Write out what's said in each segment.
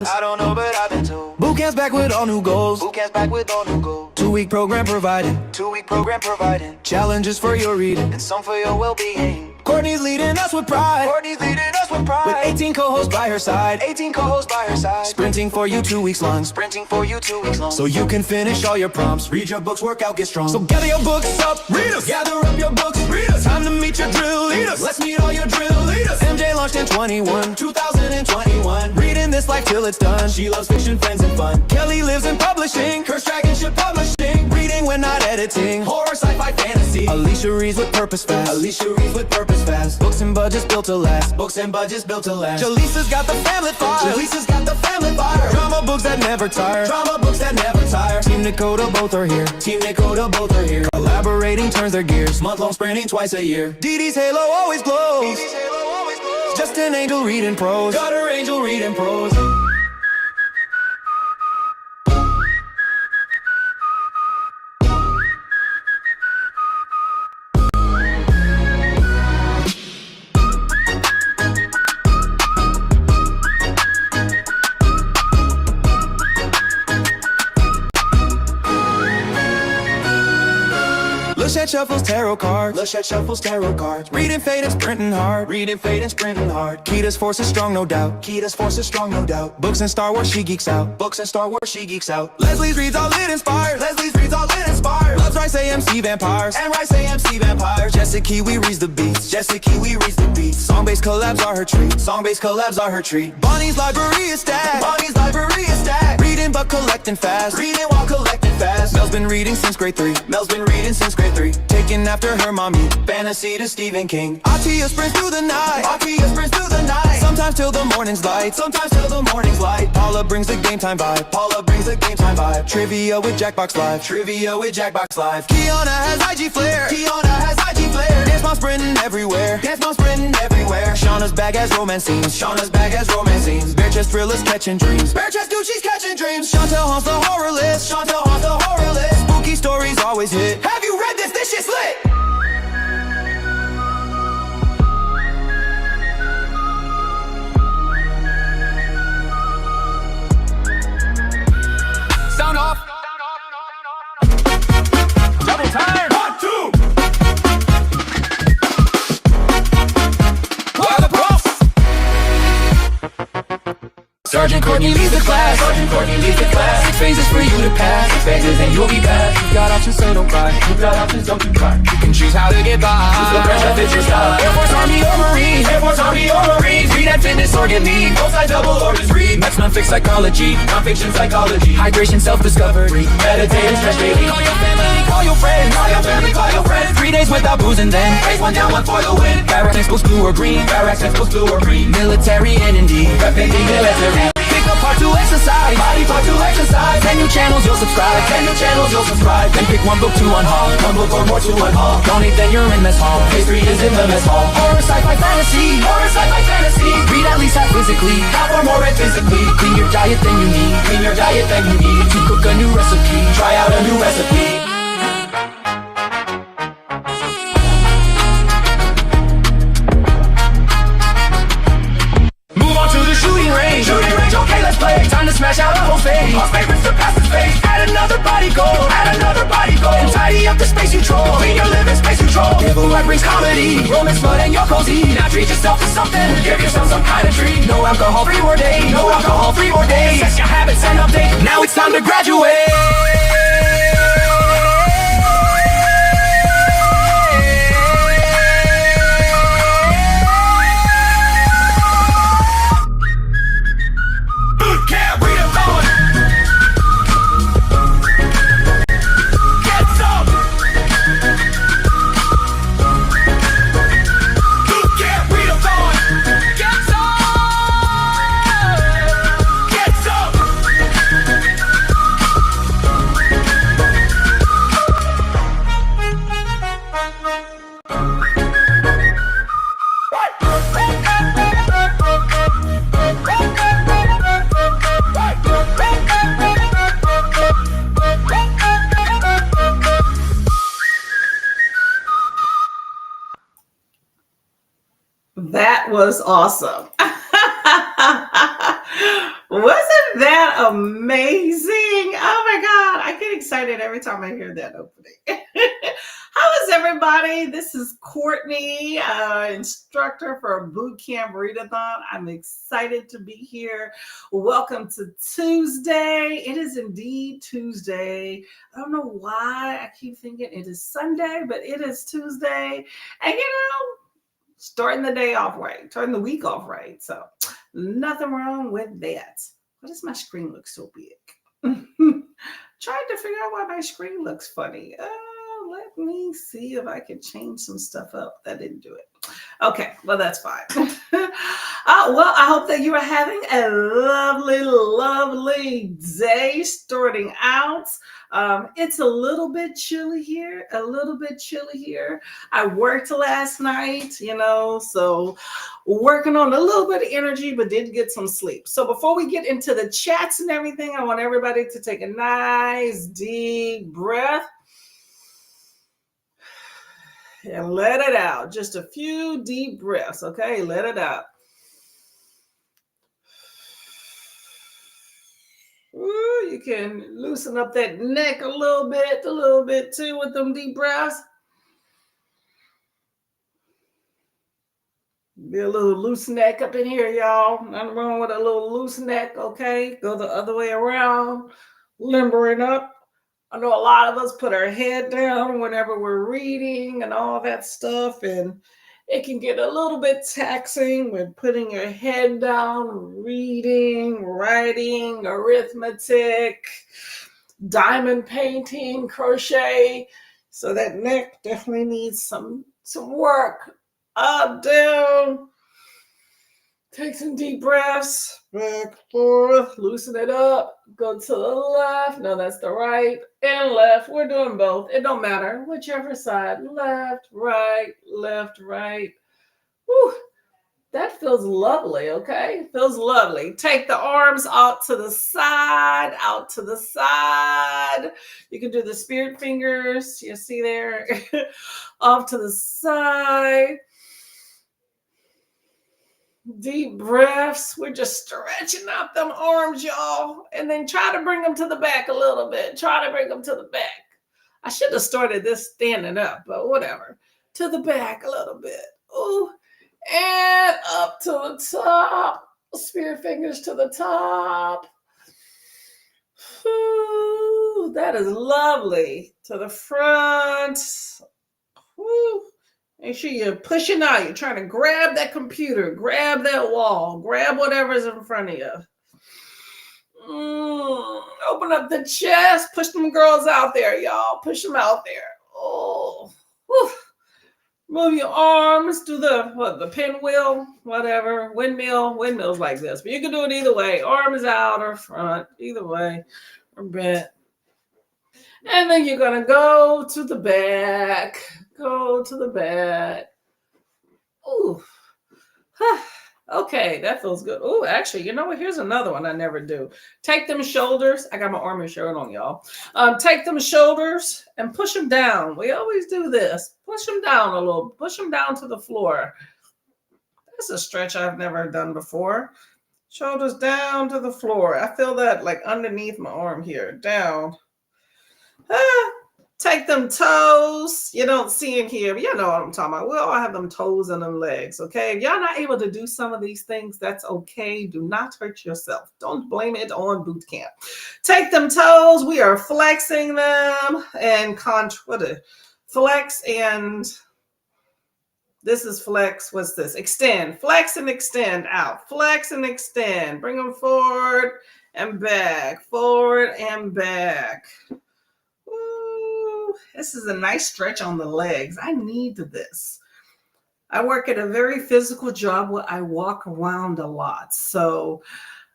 I don't know, but I've been told. Boot Camp's back with all new goals. Boot Camp's back with all new goals. 2-week program provided. 2-week program providing Challenges for your reading. and some for your well-being. Courtney's leading us with pride. Courtney's leading us with pride. With 18 co-hosts by her side. 18 co-hosts by her side. Sprinting for you 2 weeks long. Sprinting for you 2 weeks long. So you can finish all your prompts. Read your books, work out, get strong. So gather your books up, read us. Gather up your books, read us. Time to meet your drill leaders. Let's meet all your drill leaders. MJ launched in 2021. Reading this life till it's done. She loves fiction, friends, and fun. Kelly lives in publishing. Curse Dragonship Publishing. Reading when not editing. Horror, sci-fi, fantasy. Alicia reads with purpose fast. Alicia reads with purpose fast. Books and budgets built to last. Books and budgets built to last. Jaleesa's got the family fire. Jaleesa's got the family fire. Drama books that never tire. Drama books that never tire. Team Dakota, both are here. Team Dakota, both are here. Collaborating turns their gears. Month-long sprinting twice a year. Dee Dee's halo always glows. Dee Dee's halo always glows. Just an angel reading prose. Got her angel reading prose. Lushette shuffles tarot cards. Lushette shuffles tarot cards. Reading fate and sprinting hard. Reading fate and sprinting hard. Kita's force is strong, no doubt. Kita's force is strong, no doubt. Books and Star Wars, she geeks out. Books and Star Wars, she geeks out. Leslie's reads all it inspires. Leslie's reads all it inspires. Loves Rice AMC vampires. And Rice AMC vampires. Jessica Kiwi reads the beats. Jessica Kiwi reads the beats. Song-based collabs are her treat. Song-based collabs are her treat. Bonnie's library is stacked. Bonnie's library is stacked. Reading but collecting fast. Reading while collecting fast. Mel's been reading since grade 3. Mel's been reading since grade 3. Taking after her mommy. Fantasy to Stephen King. Atia sprints through the night. Akia sprints through the night. Sometimes till the morning's light. Sometimes till the morning's light. Paula brings the game time vibe. Paula brings the game time vibe. Trivia with Jackbox Live. Trivia with Jackbox Live. Kiana has IG flair. Kiana has IG flair. Dance mom sprinting everywhere. Dance mom sprinting everywhere. Shauna's bag has romance scenes. Shauna's bag has romance scenes. Bare chest thrillers catching dreams. Bare chest Gucci's catching dreams. Chantel haunts the horror list. Chantel haunts the horror list. Spooky stories always hit. Have you read this? This shit's lit. Sound off. Double time. 1, 2. Where the props? Sergeant Courtney leads the class. Sergeant Courtney leads the class. 6 phases for you to pass. 6 phases and you'll be back. You've got options, so don't cry. You've got options, don't you cry. You can choose how to get by. Choose the branch that fits your style. Air Force, Army, or Marine. Air Force, Army, or Marines. Read at fitness or get lean. Both sides double or just read. That's non-fiction psychology. Non-fiction psychology. Hydration, self-discovery. Meditate and stretch daily. Call your family, call your friends. Call your family, call your friends. 3 days without booze and then Raise one down, one for the win. Barrack textbooks, blue or green. Barrack textbooks, blue or green. Military and indeed. Repping the military. Pick a part to exercise. Body part to exercise. 10 new channels, you'll subscribe. 10 new channels, you'll subscribe. Then pick one book to unhaul. One book or more to unhaul. Donate, then you're in mess hall. History is in the mess hall. Horror, sci-fi, fantasy. Horror, sci-fi, fantasy. Read at least half physically. Half or more read physically. Clean your diet, then you need. Clean your diet, then you need To cook a new recipe. try out a new recipe. Move on to the shooting range. Shooting range, okay, let's play. Time to smash out a whole phase. Our favorites to pass the space. Add another body goal. Add another body goal. And tidy up the space you troll. Clean your living space control. Giveaway brings comedy. Romance, fun, and you're cozy. Now treat yourself to something. Give yourself some kind of treat. No alcohol, 3 more days. No alcohol, 3 more days. Assess your habits and update. Now it's time to graduate. Boot Camp Readathon. Get some. Boot Camp Readathon. Get some. Get some. That was awesome. Was amazing. Oh my God. I get excited every time I hear that opening. How is everybody? This is Courtney, instructor for Boot Camp Readathon. I'm excited to be here. Welcome to Tuesday. It is indeed Tuesday. I don't know why I keep thinking it is Sunday, but it is Tuesday. And starting the day off right, starting the week off right. So nothing wrong with that. Why does my screen look so big? Trying to figure out why my screen looks funny. Let me see if I can change some stuff up. That didn't do it. Okay, well, that's fine. Well, I hope that you are having a lovely, lovely day starting out. It's a little bit chilly here, I worked last night, so working on a little bit of energy, but did get some sleep. So before we get into the chats and everything, I want everybody to take a nice deep breath and let it out. Just a few deep breaths, okay? Let it out. Ooh, you can loosen up that neck a little bit too with them deep breaths. Be a little loose neck up in here, y'all. Nothing wrong with a little loose neck, okay? Go the other way around, limbering up. I know a lot of us put our head down whenever we're reading and all that stuff, and it can get a little bit taxing when putting your head down, reading, writing, arithmetic, diamond painting, crochet. So that neck definitely needs some work. Up, down. Take some deep breaths, back, forth, loosen it up, go to the left, no, that's the right, and left. We're doing both. It don't matter, whichever side, left, right. Whew, that feels lovely, okay? Feels lovely. Take the arms out to the side, You can do the spirit fingers, you see there, off to the side. Deep breaths. We're just stretching out them arms, y'all. And then try to bring them to the back a little bit. I should have started this standing up, but whatever. To the back a little bit. Ooh. And up to the top. Spirit fingers to the top. Ooh, that is lovely. To the front. Ooh. Make sure you're pushing out. You're trying to grab that computer, grab that wall, grab whatever's in front of you. Open up the chest. Push them girls out there, y'all. Push them out there. Oh, whew. Move your arms. Do the pinwheel, whatever. Windmills like this. But you can do it either way. Arms out or front. Either way. Or bent. And then you're going to go to the back. Ooh. Okay, that feels good. Ooh, actually, you know what? Here's another one I never do. Take them shoulders. I got my army shirt on, y'all. Take them shoulders and push them down. We always do this. Push them down a little. Push them down to the floor. That's a stretch I've never done before. Shoulders down to the floor. I feel that like underneath my arm here. Down. Take them toes. You don't see in here, but you know what I'm talking about. We all have them toes and them legs, okay? If y'all not able to do some of these things, that's okay. Do not hurt yourself. Don't blame it on boot camp. Take them toes. We are flexing them and flex and this is flex. What's this? Extend. Flex and extend out. Flex and extend. Bring them forward and back. Forward and back. This is a nice stretch on the legs. I need this. I work at a very physical job where I walk around a lot. So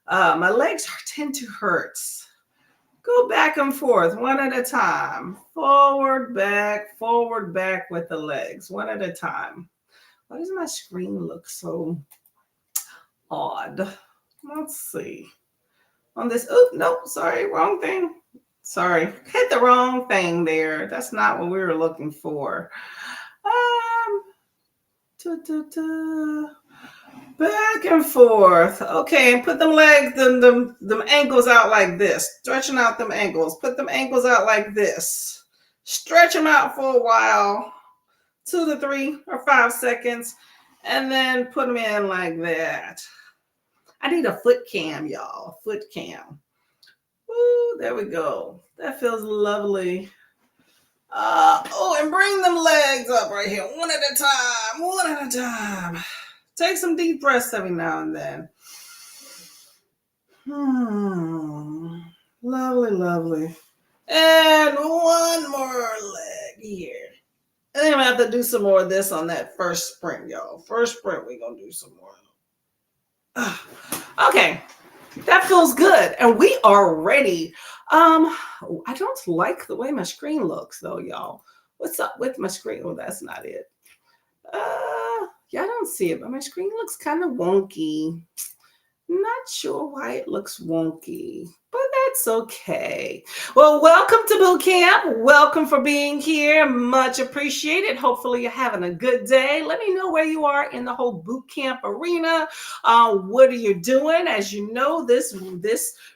my legs tend to hurt. Go back and forth one at a time. Forward, back with the legs. One at a time. Why does my screen look so odd? Let's see. On this, nope, sorry, wrong thing. Sorry, hit the wrong thing there. That's not what we were looking for. Back and forth. Okay, and put them legs, them ankles out like this. Stretching out them ankles. Put them ankles out like this. Stretch them out for a while, 2 to 3 or 5 seconds, and then put them in like that. I need a foot cam, y'all. Foot cam. Ooh, there we go. That feels lovely. Oh, and bring them legs up right here, one at a time, one at a time. Take some deep breaths every now and then. Lovely, lovely. And one more leg here. And then I'm gonna have to do some more of this on that first sprint, y'all. First sprint, we're gonna do some more. Okay, that feels good. And we are ready. I don't like the way my screen looks though, y'all. What's up with my screen? Oh, that's not it. Yeah, I don't see it, but my screen looks kind of wonky. Not sure why it looks wonky, but that's okay. Well, welcome to Boot Camp. Welcome for being here. Much appreciated. Hopefully you're having a good day. Let me know where you are in the whole boot camp arena. What are you doing? As you know, this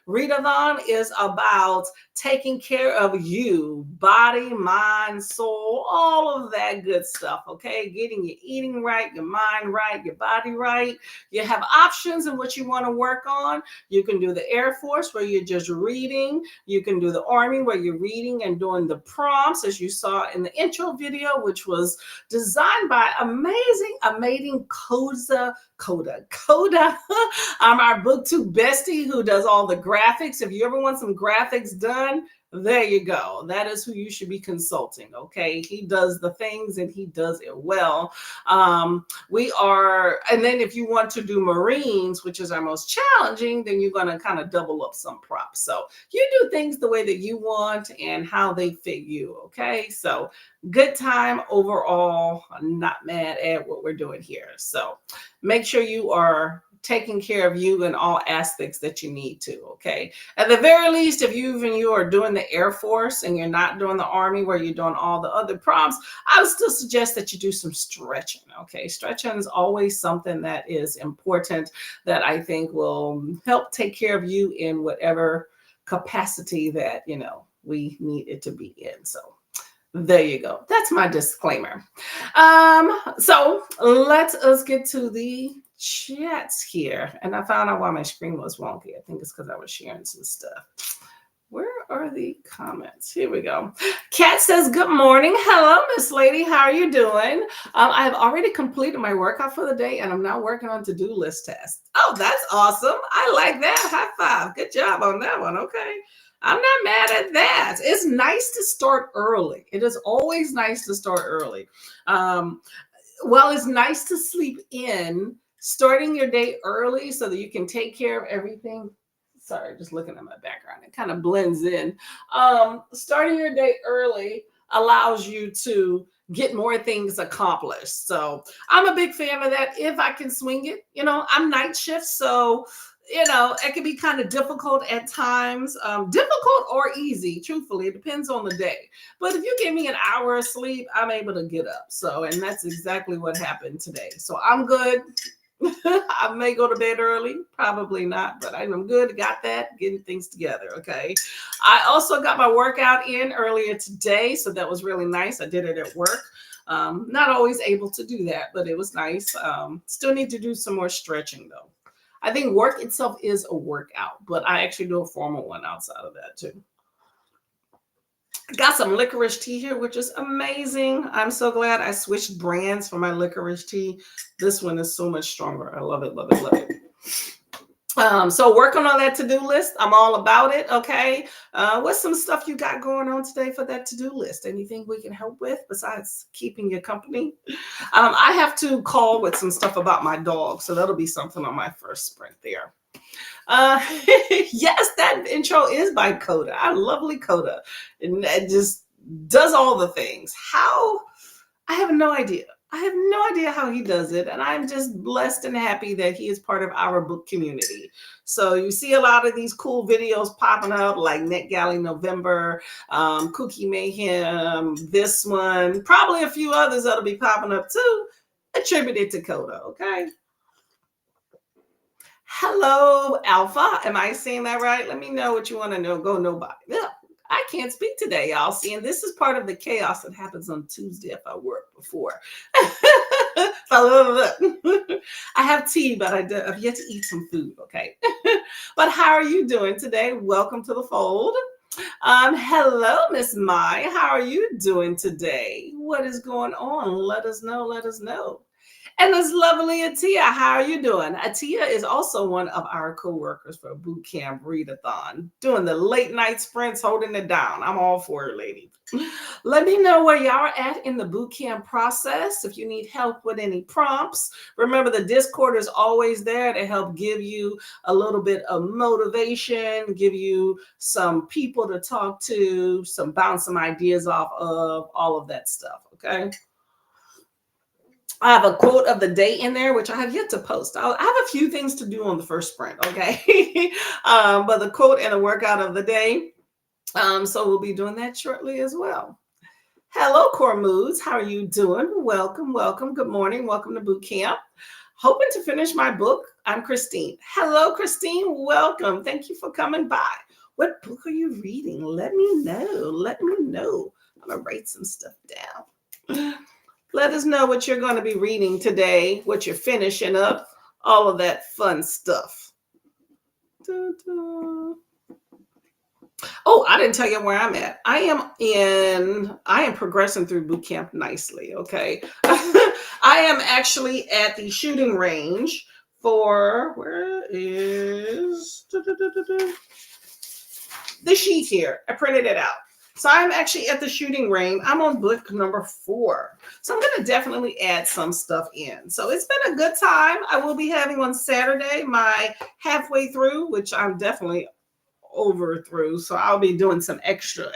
readathon is about taking care of you, body, mind, soul, all of that good stuff, okay? Getting your eating right, your mind right, your body right. You have options in what you want to work on. You can do the Air Force where you're just reading. You can do the Army where you're reading and doing the prompts, as you saw in the intro video, which was designed by amazing Coda, our BookTube bestie who does all the graphics. If you ever want some graphics done, there you go. That is who you should be consulting, okay? He does the things and he does it well. And then if you want to do Marines, which is our most challenging, then you're going to kind of double up some props. So you do things the way that you want and how they fit you, okay? So good time overall. I'm not mad at what we're doing here. So make sure you are taking care of you in all aspects that you need to, okay? At the very least, if you are doing the Air Force and you're not doing the Army where you're doing all the other prompts, I would still suggest that you do some stretching, okay? Stretching is always something that is important that I think will help take care of you in whatever capacity that, we need it to be in. So there you go. That's my disclaimer. So let us get to the chats here. And I found out why my screen was wonky. I think it's because I was sharing some stuff. Where are the comments? Here we go. Kat says, good morning. Hello, Miss Lady. How are you doing? I have already completed my workout for the day and I'm now working on to-do list tasks. Oh, that's awesome. I like that. High five. Good job on that one. Okay. I'm not mad at that. It's nice to start early. It is always nice to start early. Well, it's nice to sleep in, starting your day early so that you can take care of everything. Sorry, just looking at my background. It kind of blends in. Starting your day early allows you to get more things accomplished. So I'm a big fan of that if I can swing it. I'm night shift, so it can be kind of difficult at times, difficult or easy, truthfully. It depends on the day. But if you give me an hour of sleep, I'm able to get up. And that's exactly what happened today. So I'm good. I may go to bed early, probably not, but I'm good. Got that, getting things together, okay? I also got my workout in earlier today, so that was really nice. I did it at work. Not always able to do that, but it was nice. Still need to do some more stretching, though. I think work itself is a workout, but I actually do a formal one outside of that too. Got some licorice tea here, which is amazing. I'm so glad I switched brands for my licorice tea. This one is so much stronger. I love it, love it, love it. So working on that to-do list. I'm all about it, okay? What's some stuff you got going on today for that to-do list? Anything we can help with besides keeping you company? I have to call with some stuff about my dog, so that'll be something on my first sprint there. Yes, that intro is by Coda. I lovely Coda. And it just does all the things. How? I have no idea. I have no idea how he does it. And I'm just blessed and happy that he is part of our book community. So you see a lot of these cool videos popping up like NetGalley November, Cookie Mayhem, this one, probably a few others that'll be popping up too, attributed to Coda, okay? Hello, Alpha. Am I saying that right? Let me know what you want to know. Go nobody. Yeah, I can't speak today, y'all. See, and this is part of the chaos that happens on Tuesday if I work before. I have tea, but I've yet to eat some food. Okay. But how are you doing today? Welcome to the fold. Hello, Miss Mai. How are you doing today? What is going on? Let us know. Let us know. And this lovely Atia, how are you doing? Atia is also one of our co-workers for Boot Camp Readathon, doing the late night sprints, holding it down. I'm all for it, lady. Let me know where y'all are at in the boot camp process. If you need help with any prompts, remember the Discord is always there to help give you a little bit of motivation, give you some people to talk to, bounce some ideas off of, all of that stuff, okay? I have a quote of the day in there, which I have yet to post. I have a few things to do on the first sprint, okay? But the quote and the workout of the day. So we'll be doing that shortly as well. Hello, Core Moods. How are you doing? Welcome, welcome. Good morning. Welcome to Boot Camp. Hoping to finish my book. I'm Christine. Hello, Christine. Welcome. Thank you for coming by. What book are you reading? Let me know. Let me know. I'm going to write some stuff down. Let us know what you're going to be reading today, what you're finishing up, all of that fun stuff. Oh, I didn't tell you where I'm at. I am progressing through boot camp nicely, okay? I am actually at the shooting range for, where is the sheet here? I printed it out. So I'm actually at the shooting range. I'm on book number 4. So I'm going to definitely add some stuff in. So it's been a good time. I will be having on Saturday my halfway through, which I'm definitely over through. So I'll be doing some extra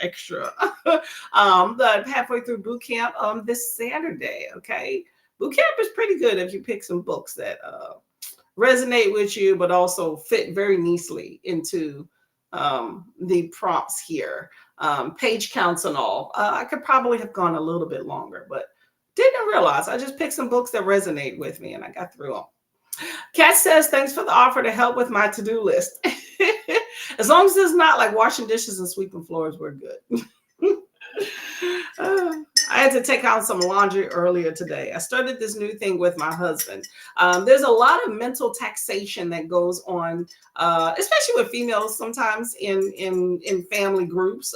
the halfway through boot camp this Saturday. Okay. Boot camp is pretty good if you pick some books that resonate with you, but also fit very nicely into the prompts here. Page counts and all. I could probably have gone a little bit longer, but didn't realize. I just picked some books that resonate with me and I got through them. Kat says, thanks for the offer to help with my to-do list. As long as it's not like washing dishes and sweeping floors, we're good. I had to take out some laundry earlier today. I started this new thing with my husband. There's a lot of mental taxation that goes on, especially with females sometimes in family groups.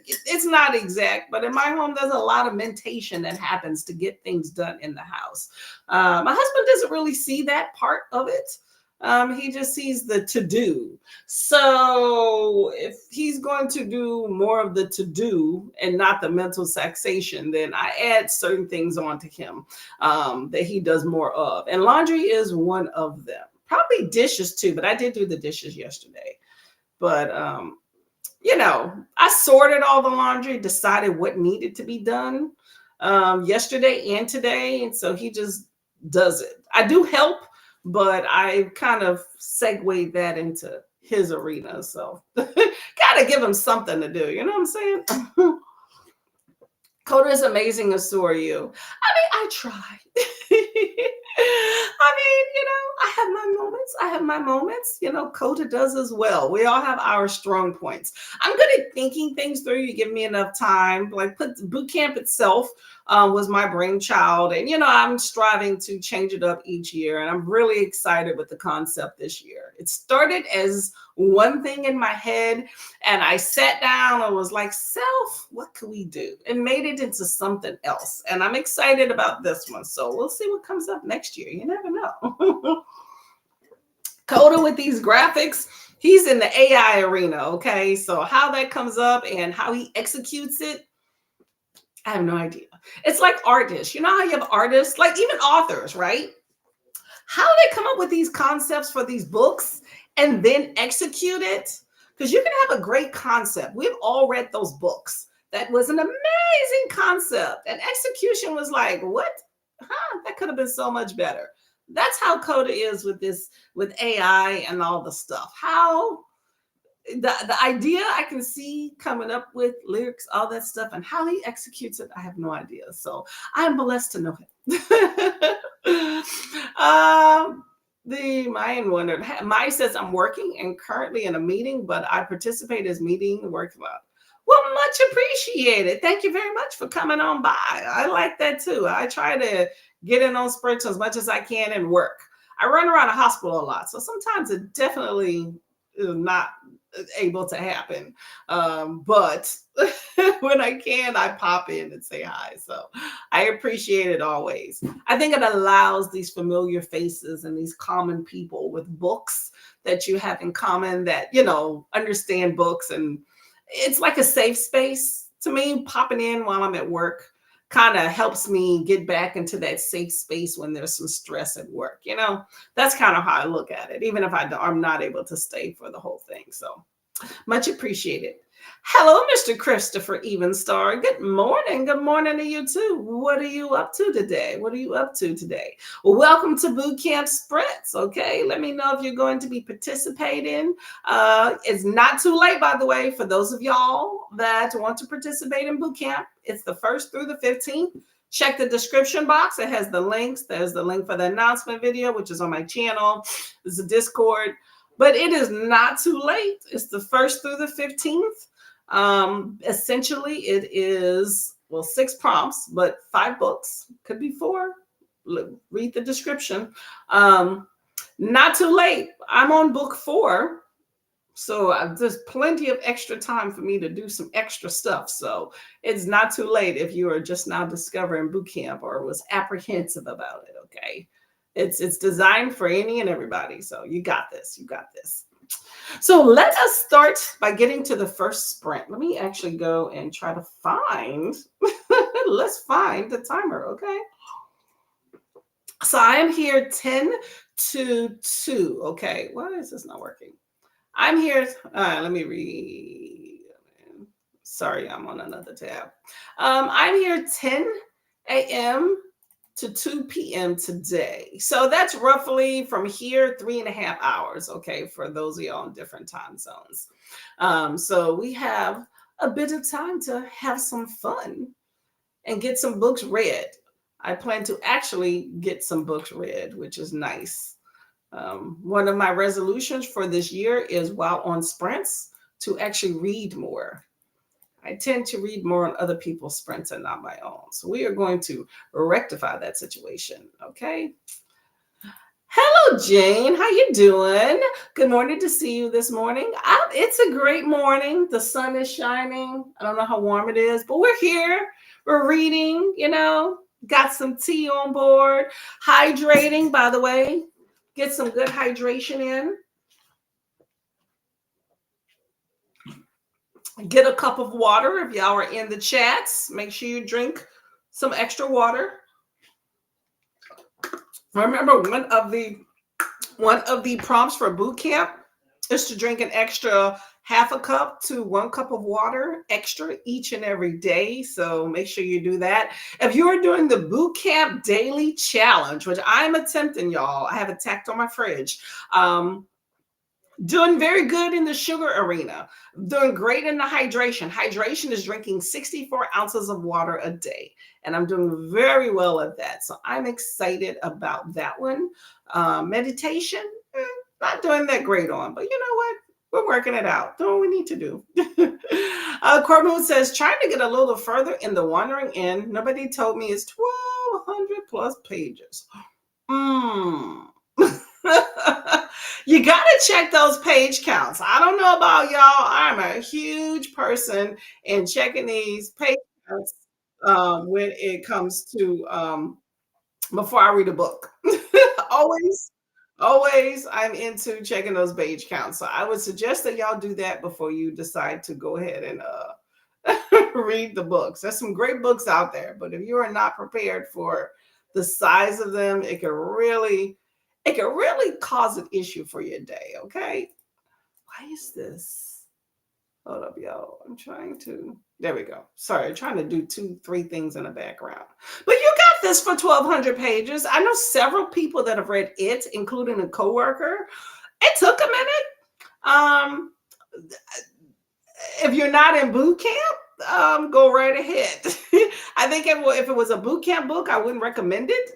It's not exact, but in my home, there's a lot of mentation that happens to get things done in the house. My husband doesn't really see that part of it. He just sees the to-do. So if he's going to do more of the to-do and not the mental taxation, then I add certain things onto him that he does more of. And laundry is one of them. Probably dishes too, but I did do the dishes yesterday. But, I sorted all the laundry, decided what needed to be done yesterday and today. And so he just does it. I do help, but I kind of segued that into his arena. So gotta give him something to do. You know what I'm saying? Coda is amazing, as so are you. I mean, I try. I have my moments. Coda does as well. We all have our strong points. I'm good at thinking things through. You give me enough time. Like boot camp itself was my brainchild. And, I'm striving to change it up each year. And I'm really excited with the concept this year. It started as one thing in my head. And I sat down and was like, self, what can we do? And made it into something else. And I'm excited about this one. So we'll see what comes up next year. You never know. Coda with these graphics, he's in the AI arena. Okay. So how that comes up and how he executes it, I have no idea. It's like artists. You know how you have artists, like even authors, right? How they come up with these concepts for these books and then execute it? Because you can have a great concept. We've all read those books. That was an amazing concept. And execution was like, what? That could have been so much better. That's how Coda is with AI and all the stuff. How the idea I can see coming up with lyrics, all that stuff, and how he executes it, I have no idea. So I'm blessed to know him. The Mayan wondered, Maya says, I'm working and currently in a meeting, but I participate as meeting work club. Well, much appreciated. Thank you very much for coming on by. I like that too. I try to get in on sprints as much as I can and work. I run around the hospital a lot, so sometimes it definitely is not able to happen. But when I can, I pop in and say hi. So I appreciate it always. I think it allows these familiar faces and these common people with books that you have in common that, understand books. And it's like a safe space to me. Popping in while I'm at work kind of helps me get back into that safe space when there's some stress at work. That's kind of how I look at it, even if I'm not able to stay for the whole thing. So much appreciated. Hello, Mr. Christopher Evenstar. Good morning. Good morning to you too. What are you up to today? Well, welcome to Boot Camp Sprints. Okay, let me know if you're going to be participating. It's not too late, by the way, for those of y'all that want to participate in boot camp. It's the 1st through the 15th. Check the description box. It has the links. There's the link for the announcement video, which is on my channel. There's a Discord. But it is not too late. It's the 1st through the 15th. Essentially, it is, 6 prompts, but 5 books. Could be 4. Read the description. Not too late. I'm on book 4. So there's plenty of extra time for me to do some extra stuff. So it's not too late if you are just now discovering boot camp or was apprehensive about it, okay? It's designed for any and everybody. So you got this. So let us start by getting to the first sprint. Let me actually go and try to find, let's find the timer, okay? So I am here 10 to 2, okay? Why is this not working? I'm here, let me read. Sorry, I'm on another tab. I'm here 10 a.m. to 2 p.m. today. So that's roughly from here 3.5 hours, okay, for those of y'all in different time zones. So we have a bit of time to have some fun and get some books read. I plan to actually get some books read, which is nice. One of my resolutions for this year is, while on sprints, to actually read more. I tend to read more on other people's sprints and not my own. So we are going to rectify that situation, okay? Hello, Jane. How you doing? Good morning to see you this morning. It's a great morning. The sun is shining. I don't know how warm it is, but we're here. We're reading, got some tea on board. Hydrating, by the way. Get some good hydration in. Get a cup of water if y'all are in the chats. Make sure you drink some extra water. Remember, one of the prompts for boot camp is to drink an extra 1/2 cup to 1 cup of water extra each and every day. So make sure you do that. If you are doing the boot camp daily challenge, which I'm attempting, y'all, I have it tacked on my fridge. Doing very good in the sugar arena. Doing great in the hydration. Hydration is drinking 64 ounces of water a day. And I'm doing very well at that. So I'm excited about that one. Meditation, not doing that great on. But you know what? We're working it out. Doing what we need to do. Cormoon says, trying to get a little further in the Wandering Inn. Nobody told me it's 1,200 plus pages. You got to check those page counts. I don't know about y'all. I'm a huge person in checking these page counts when it comes to before I read a book. Always I'm into checking those page counts. So I would suggest that y'all do that before you decide to go ahead and read the books. There's some great books out there, but if you are not prepared for the size of them, it can really cause an issue for your day, okay? Why is this? Hold up, y'all. There we go. Sorry, I'm trying to do 2-3 things in the background. But you got this for 1,200 pages. I know several people that have read it, including a coworker. It took a minute. If you're not in boot camp, go right ahead. I think if it was a boot camp book, I wouldn't recommend it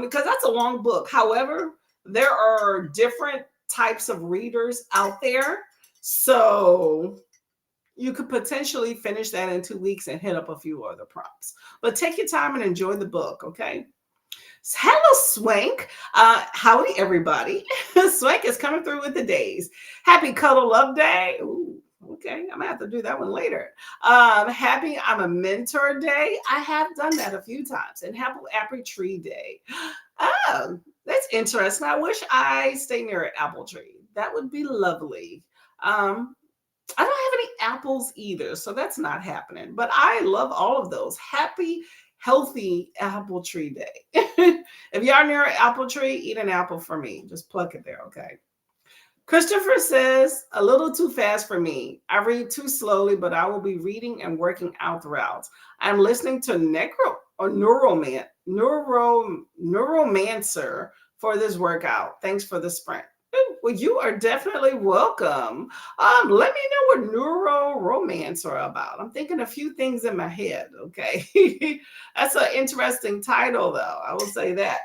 because that's a long book. However, There are different types of readers out there. So you could potentially finish that in 2 weeks and hit up a few other prompts. But take your time and enjoy the book, okay? Hello, Swank. Howdy, everybody. Swank is coming through with the days. Happy Cuddle Love Day. Ooh, okay, I'm gonna have to do that one later. Happy I'm a Mentor Day. I have done that a few times. And happy Apple Tree Day. Oh, that's interesting. I wish I stay near an apple tree. That would be lovely. I don't have any apples either, so that's not happening. But I love all of those. Happy, healthy apple tree day. If y'all near an apple tree, eat an apple for me. Just pluck it there, okay? Christopher says, a little too fast for me. I read too slowly, but I will be reading and working out throughout. I'm listening to Neuromancer for this workout. Thanks for the sprint. Well, you are definitely welcome. Let me know what neuromance are about. I'm thinking a few things in my head. Okay, that's an interesting title, though. I will say that.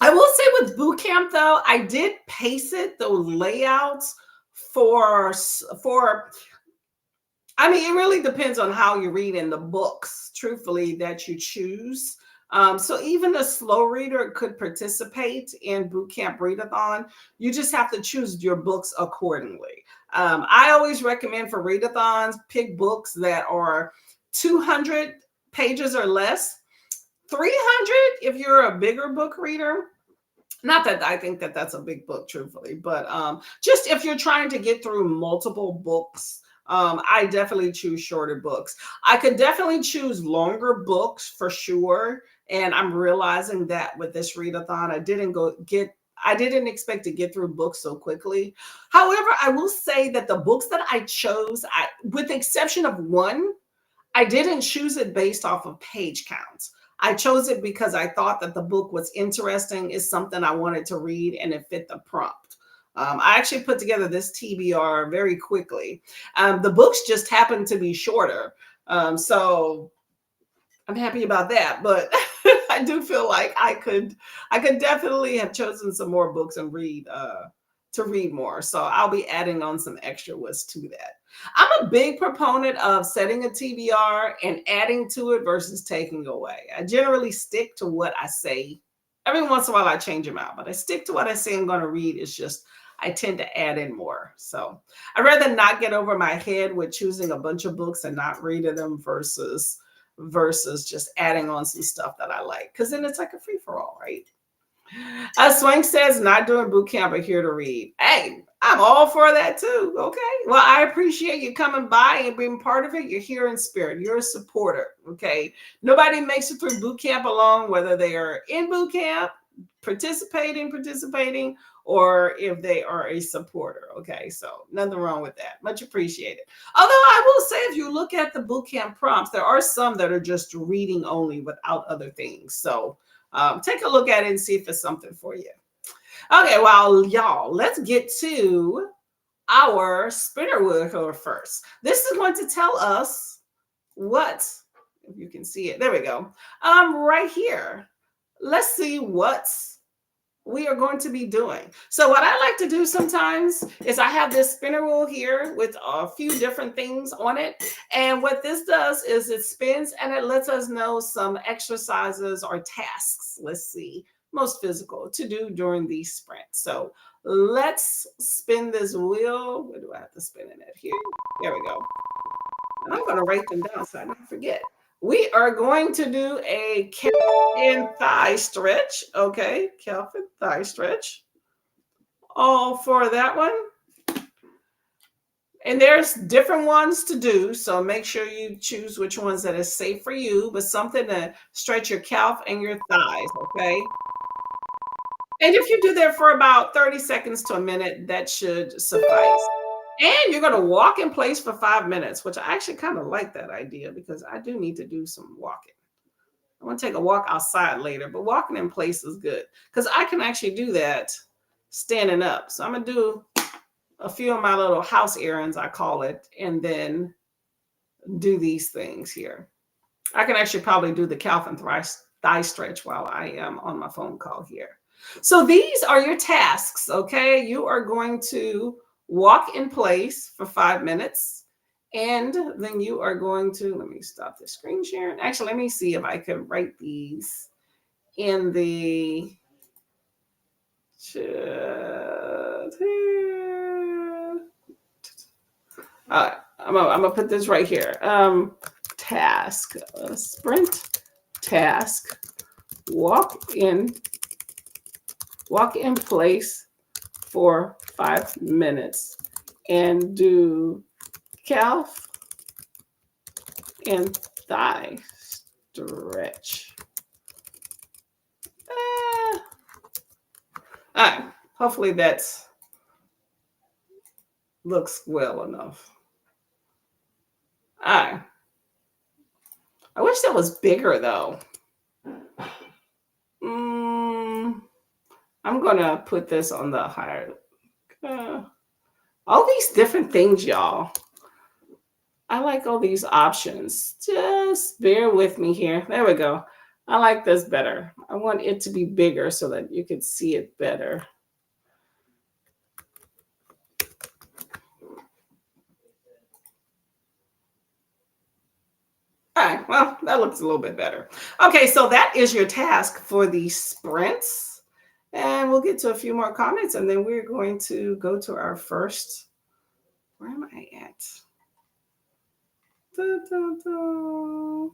I will say with boot camp, though, I did pace it. The layouts for. I mean, it really depends on how you read in the books, truthfully, that you choose. So even a slow reader could participate in Boot Camp Readathon. You just have to choose your books accordingly. I always recommend for readathons, pick books that are 200 pages or less. 300 if you're a bigger book reader. Not that I think that that's a big book, truthfully, but just if you're trying to get through multiple books, I definitely choose shorter books. I could definitely choose longer books for sure. And I'm realizing that with this readathon, I didn't expect to get through books so quickly. However, I will say that the books that I chose, with the exception of one, I didn't choose it based off of page counts. I chose it because I thought that the book was interesting, is something I wanted to read, and it fit the prompt. I actually put together this TBR very quickly. The books just happened to be shorter. So I'm happy about that, but I do feel like I could definitely have chosen some more books and read more. So I'll be adding on some extra ones to that. I'm a big proponent of setting a TBR and adding to it versus taking away. I generally stick to what I say. Every once in a while I change them out, but I stick to what I say I'm going to read. It's just I tend to add in more. So I'd rather not get over my head with choosing a bunch of books and not reading them versus just adding on some stuff that I like, because then it's like a free-for-all, right? Swank says, not doing boot camp, but here to read. Hey, I'm all for that too. Okay. Well, I appreciate you coming by and being part of it. You're here in spirit. You're a supporter. Okay. Nobody makes it through boot camp alone, whether they are in boot camp, participating, or if they are a supporter. Okay. So nothing wrong with that. Much appreciated. Although I will say, if you look at the boot camp prompts, there are some that are just reading only without other things. So take a look at it and see if it's something for you. Okay, well, y'all, let's get to our spinner wheel first. This is going to tell us what, if you can see it, there we go, right here. Let's see what we are going to be doing. So what I like to do sometimes is I have this spinner wheel here with a few different things on it. And what this does is it spins and it lets us know some exercises or tasks, let's see, most physical, to do during these sprints. So let's spin this wheel. Where do I have to spin it at? Here. There we go. And I'm going to write them down so I don't forget. We are going to do a calf and thigh stretch. Okay, calf and thigh stretch. All for that one. And there's different ones to do, so make sure you choose which ones that is safe for you, but something to stretch your calf and your thighs, okay? And if you do that for about 30 seconds to a minute, that should suffice. And you're going to walk in place for 5 minutes, which I actually kind of like that idea because I do need to do some walking. I want to take a walk outside later, but walking in place is good because I can actually do that standing up. So I'm going to do a few of my little house errands, I call it, and then do these things here. I can actually probably do the calf and thigh stretch while I am on my phone call here. So these are your tasks, okay? You are going to walk in place for 5 minutes, and then you are going to, let me stop the screen sharing. Actually, let me see if I can write these in the chat here. All right, I'm gonna put this right here. Task, sprint task, walk in place for 5 minutes and do calf and thigh stretch. All right, hopefully that's looks well enough. All right. I wish that was bigger though. I'm gonna put this on the higher. All these different things, y'all. I like all these options. Just bear with me here. There we go. I like this better. I want it to be bigger so that you can see it better. All right, well, that looks a little bit better. Okay, so that is your task for the sprints. And we'll get to a few more comments, and then we're going to go to our first. Where am I at? Da, da, da.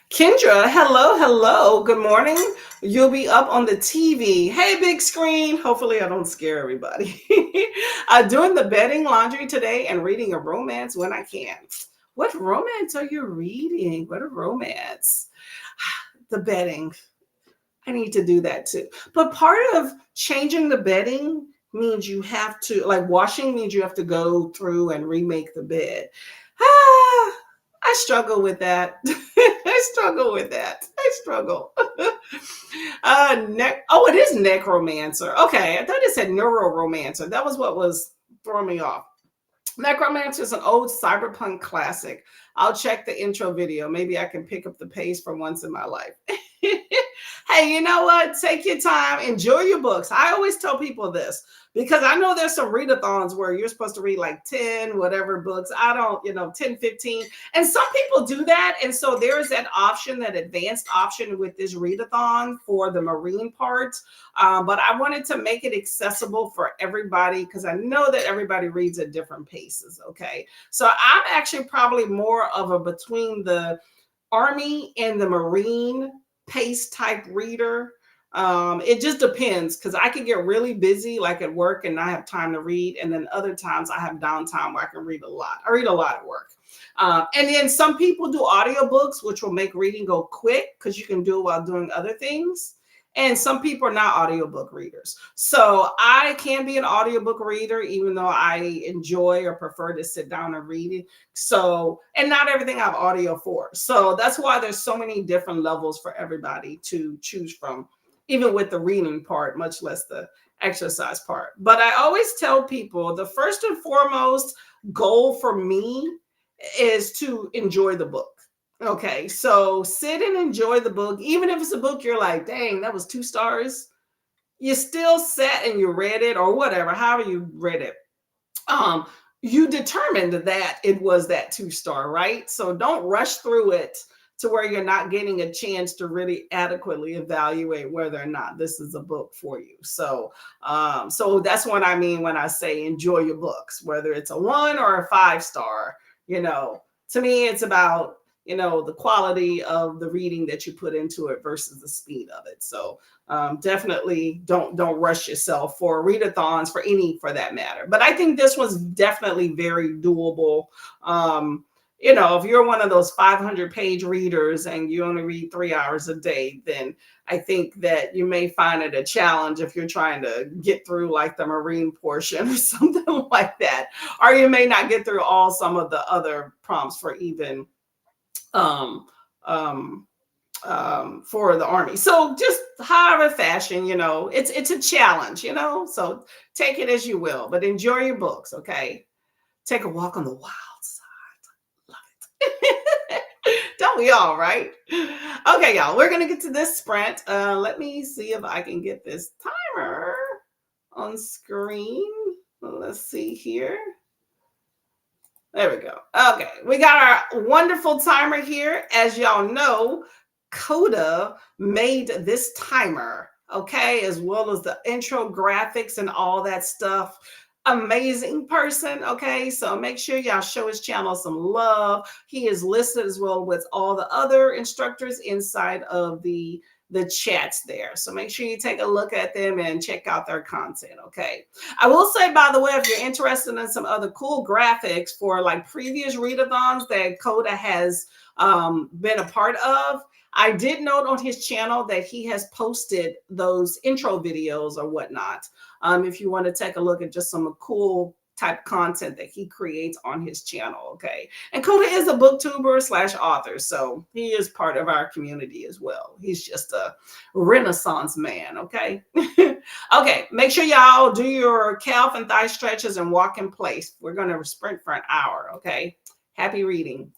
Kendra, hello. Good morning. You'll be up on the TV. Hey, big screen. Hopefully I don't scare everybody. Doing the bedding, laundry today, and reading a romance when I can. What romance are you reading? What a romance. The bedding. I need to do that too. But part of changing the bedding means you have to, like washing means you have to go through and remake the bed. I struggle with that. I struggle. It is necromancer. Okay, I thought it said neuromancer. That was what was throwing me off. Necromancer is an old cyberpunk classic. I'll check the intro video. Maybe I can pick up the pace for once in my life. Hey, you know what? Take your time. Enjoy your books. I always tell people this because I know there's some readathons where you're supposed to read like 10 whatever books. I don't, 10, 15. And some people do that. And so there is that option, that advanced option with this readathon for the marine part. But I wanted to make it accessible for everybody because I know that everybody reads at different paces. Okay. So I'm actually probably more of a between the Army and the Marine pace type reader. It just depends because I can get really busy like at work and not have time to read. And then other times I have downtime where I can read a lot. I read a lot at work. And then some people do audiobooks, which will make reading go quick because you can do it while doing other things. And some people are not audiobook readers. So I can be an audiobook reader, even though I enjoy or prefer to sit down and read it. So, and not everything I have audio for. So that's why there's so many different levels for everybody to choose from, even with the reading part, much less the exercise part. But I always tell people the first and foremost goal for me is to enjoy the book. Okay, so sit and enjoy the book. Even if it's a book you're like, dang, that was 2 stars. You still sat and you read it or whatever, however you read it. You determined that it was that 2-star, right? So don't rush through it to where you're not getting a chance to really adequately evaluate whether or not this is a book for you. So that's what I mean when I say enjoy your books, whether it's a 1 or a 5-star. To me, it's about the quality of the reading that you put into it versus the speed of it. So definitely don't rush yourself for readathons for that matter. But I think this one's definitely very doable. If you're one of those 500-page readers and you only read 3 hours a day, then I think that you may find it a challenge if you're trying to get through like the marine portion or something like that. Or you may not get through some of the other prompts for even for the Army. So just however fashion, it's a challenge, so take it as you will, but enjoy your books. Okay. Take a walk on the wild side. Love it. Don't we all, right? Okay, y'all, we're gonna get to this sprint. Let me see if I can get this timer on screen. Let's see here. There we go. Okay, we got our wonderful timer here. As y'all know, Coda made this timer, okay, as well as the intro graphics and all that stuff. Amazing person, okay? So make sure y'all show his channel some love. He is listed as well with all the other instructors inside of the chats there. So make sure you take a look at them and check out their content, okay? I will say, by the way, if you're interested in some other cool graphics for like previous readathons that Coda has been a part of, I did note on his channel that he has posted those intro videos or whatnot. If you want to take a look at just some cool type content that he creates on his channel, okay? And Coda is a booktuber / author, so he is part of our community as well. He's just a Renaissance man, okay? Okay, make sure y'all do your calf and thigh stretches and walk in place. We're going to sprint for an hour, okay? Happy reading.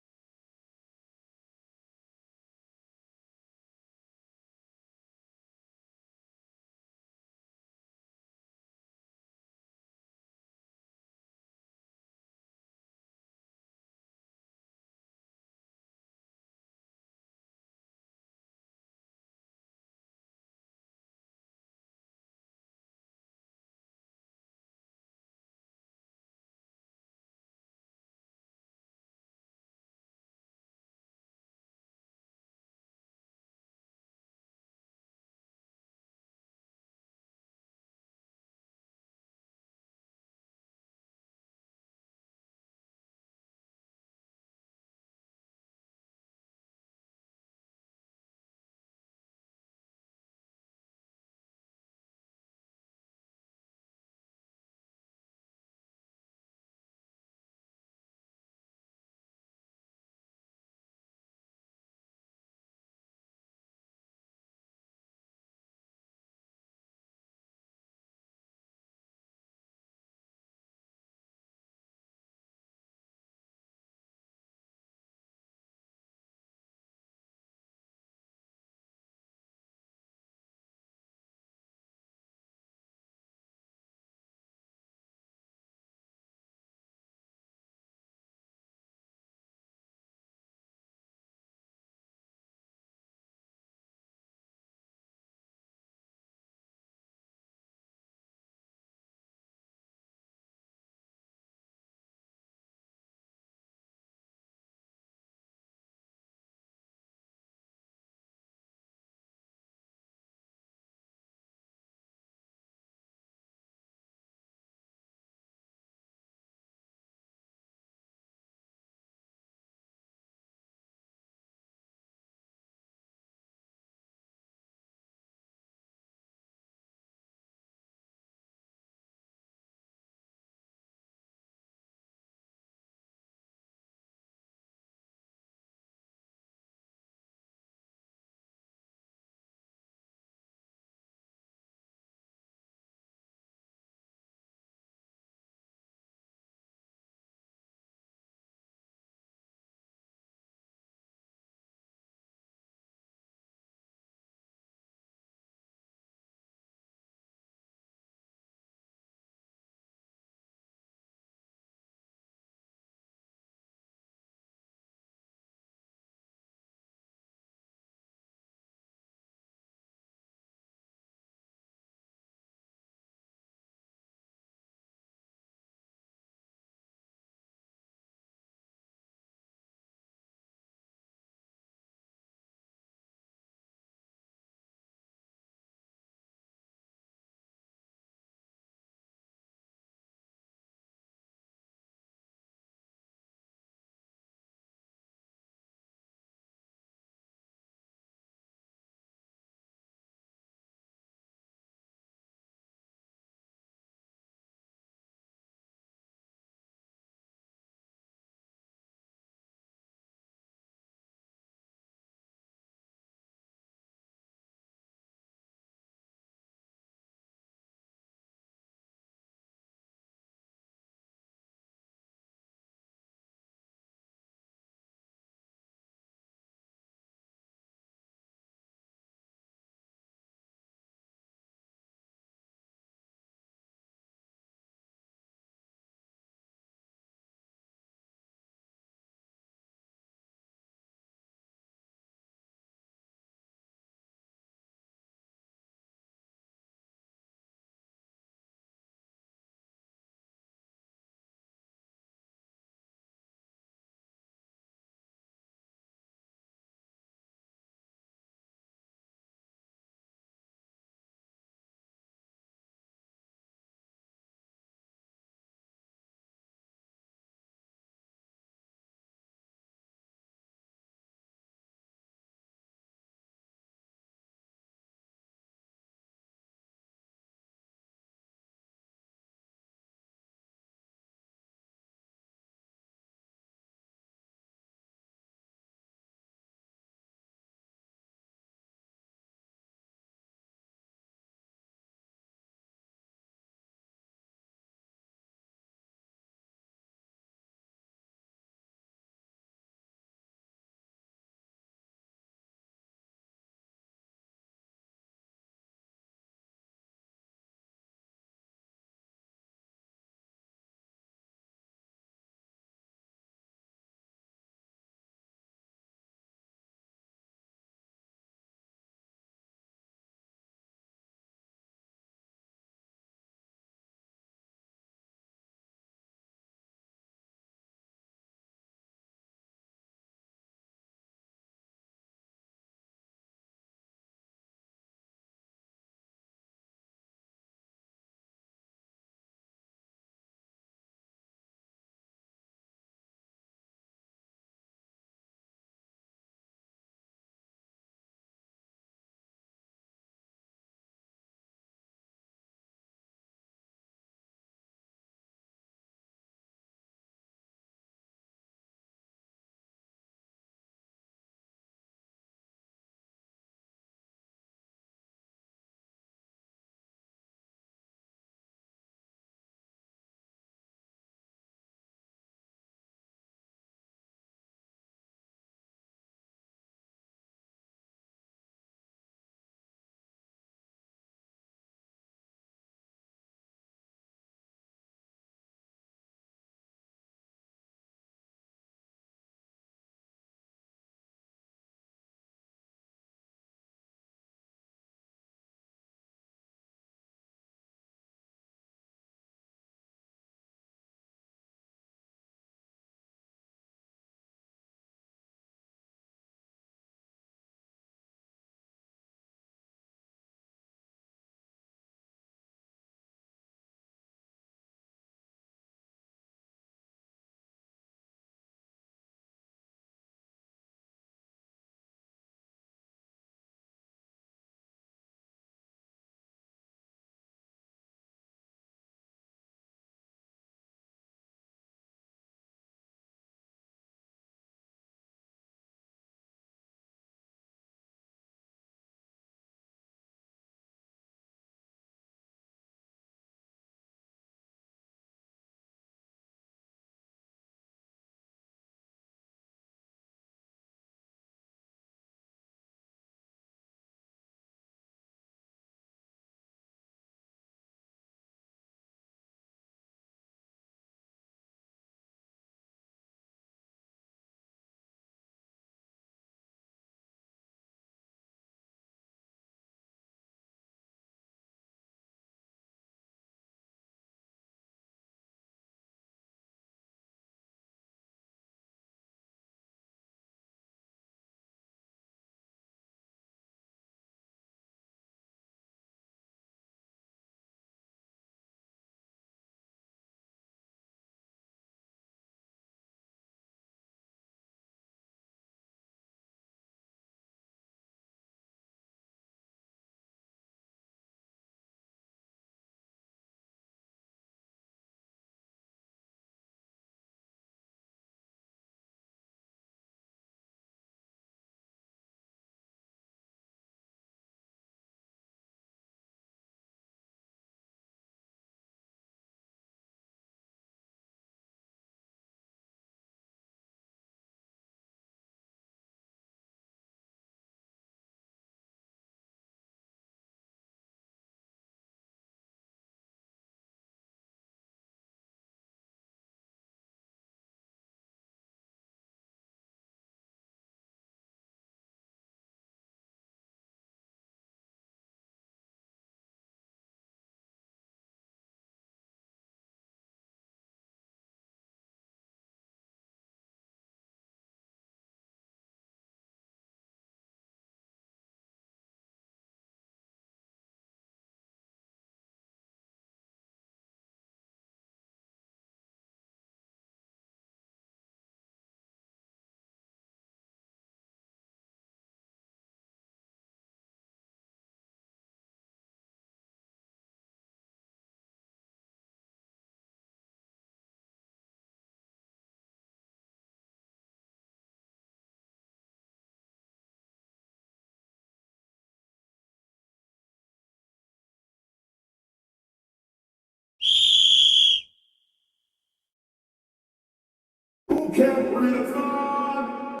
Camp Readathon.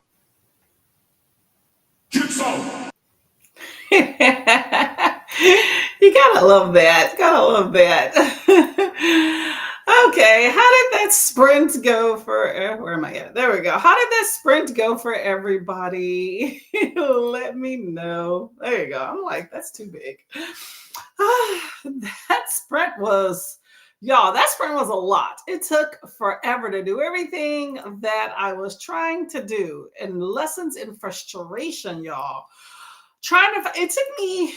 Get some. You gotta love that. Gotta love that. Okay, how did that sprint go for? Where am I at? There we go. How did that sprint go for everybody? Let me know. There you go. I'm like, that's too big. That sprint was, y'all, that sprint was a lot. It took forever to do everything that I was trying to do, and lessons in frustration, y'all. It took me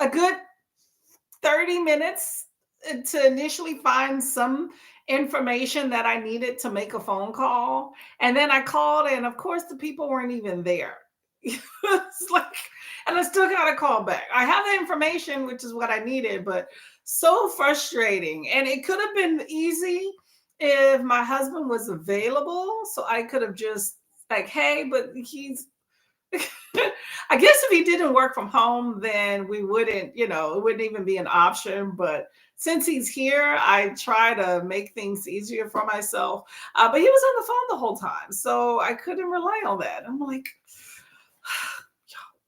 a good 30 minutes to initially find some information that I needed to make a phone call. And then I called, and of course, the people weren't even there. It's like, and I still got to call back. I have the information, which is what I needed, but so frustrating. And it could have been easy if my husband was available. So I could have just like, hey, but he's, I guess if he didn't work from home, then we wouldn't, it wouldn't even be an option. But since he's here, I try to make things easier for myself. But he was on the phone the whole time, so I couldn't rely on that. I'm like,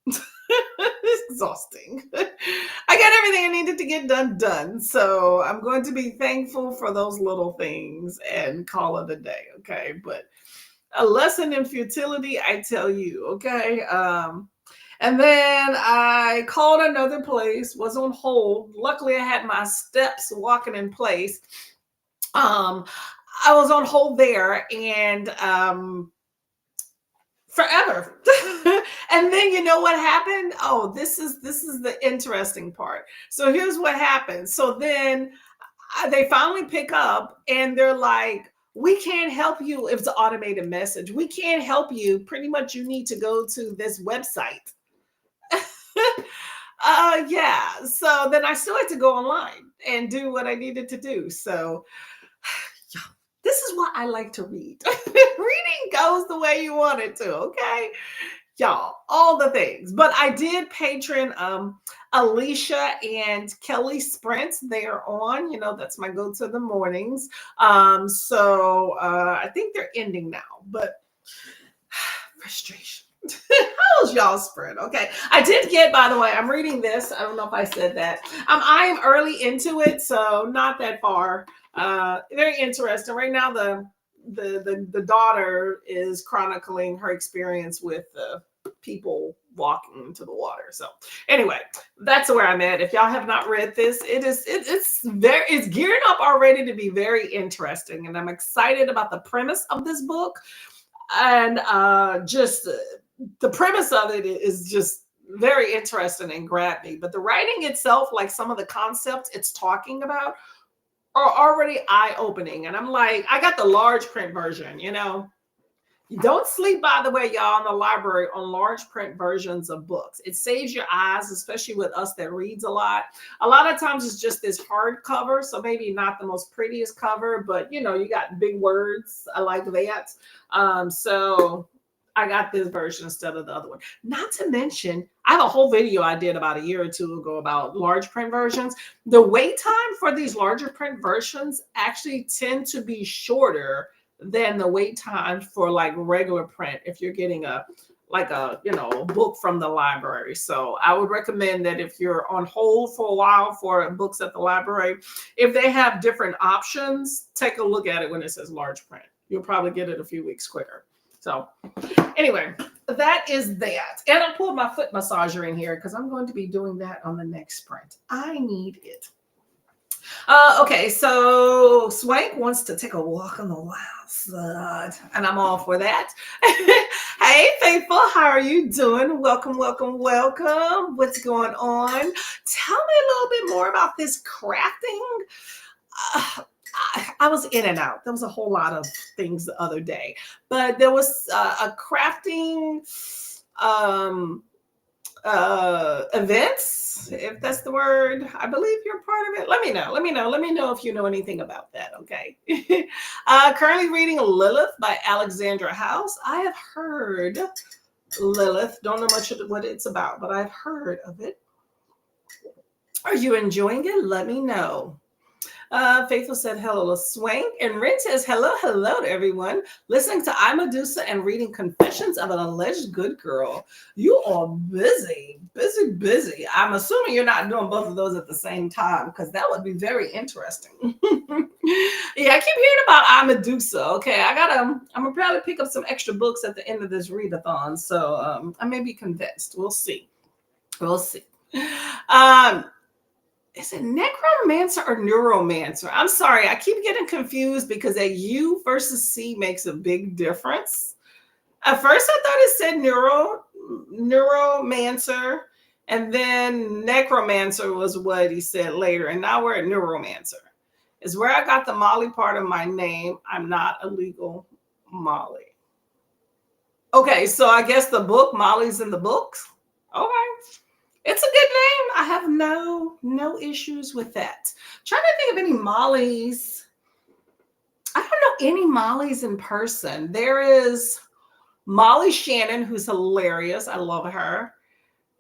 it's exhausting. I got everything I needed to get done. So I'm going to be thankful for those little things and call it a day. Okay. But a lesson in futility, I tell you. Okay. And then I called another place, was on hold. Luckily, I had my steps walking in place. I was on hold there, and forever. And then you know what happened? Oh, this is the interesting part. So here's what happened. So then they finally pick up, and they're like, we can't help you. If it's an automated message, we can't help you. Pretty much you need to go to this website. Yeah. So then I still had to go online and do what I needed to do. So this is why I like to read. Reading goes the way you want it to. Okay. Y'all, all the things. But I did patron Alicia and Kelly Sprints. They are on, that's my go-to in the mornings. So I think they're ending now, but frustration. How's y'all sprint? Okay. I did get, by the way, I'm reading this. I don't know if I said that. I am early into it, so not that far. Very interesting. Right now, the daughter is chronicling her experience with people walking into the water. So anyway, that's where I'm at. If y'all have not read this, it's gearing up already to be very interesting, and I'm excited about the premise of this book. And just the premise of it is just very interesting and grabbed me. But the writing itself, like some of the concepts it's talking about, are already eye-opening. And I'm like, I got the large print version, Don't sleep, by the way, y'all, in the library on large print versions of books. It saves your eyes, especially with us that reads a lot. A lot of times it's just this hard cover, so maybe not the most prettiest cover, but you got big words. I like that. So I got this version instead of the other one. Not to mention, I have a whole video I did about a year or two ago about large print versions. The wait time for these larger print versions actually tend to be shorter than the wait time for like regular print if you're getting a book from the library. So I would recommend that if you're on hold for a while for books at the library, if they have different options, take a look at it when it says large print. You'll probably get it a few weeks quicker. So anyway, that is that. And I pulled my foot massager in here because I'm going to be doing that on the next sprint. I need it. Okay, so Swank wants to take a walk on the wild side, and I'm all for that. Hey, Faithful, how are you doing? Welcome. What's going on? Tell me a little bit more about this crafting. I was in and out. There was a whole lot of things the other day, but there was a crafting events, if that's the word. I believe you're part of it. Let me know if you know anything about that. Okay. Currently reading Lilith by Alexandra House. I have heard Lilith, don't know much of what it's about, but I've heard of it. Are you enjoying it? Let me know. Faithful said hello, Swank. And Rin says hello to everyone. Listening to I Medusa and reading Confessions of an Alleged Good Girl. You are busy. I'm assuming you're not doing both of those at the same time because that would be very interesting. Yeah, I keep hearing about I Medusa. Okay, I'm gonna probably pick up some extra books at the end of this readathon. So I may be convinced. We'll see. Um, is it necromancer or neuromancer? I'm sorry, I keep getting confused because a U versus C makes a big difference. At first, I thought it said neuromancer, and then necromancer was what he said later, and now we're at neuromancer. Is where I got the Molly part of my name. I'm not a legal Molly. Okay, so I guess the book Molly's in the books. Okay. It's a good name. I have no issues with that. Trying to think of any Mollies. I don't know any Mollies in person. There is Molly Shannon, who's hilarious. I love her.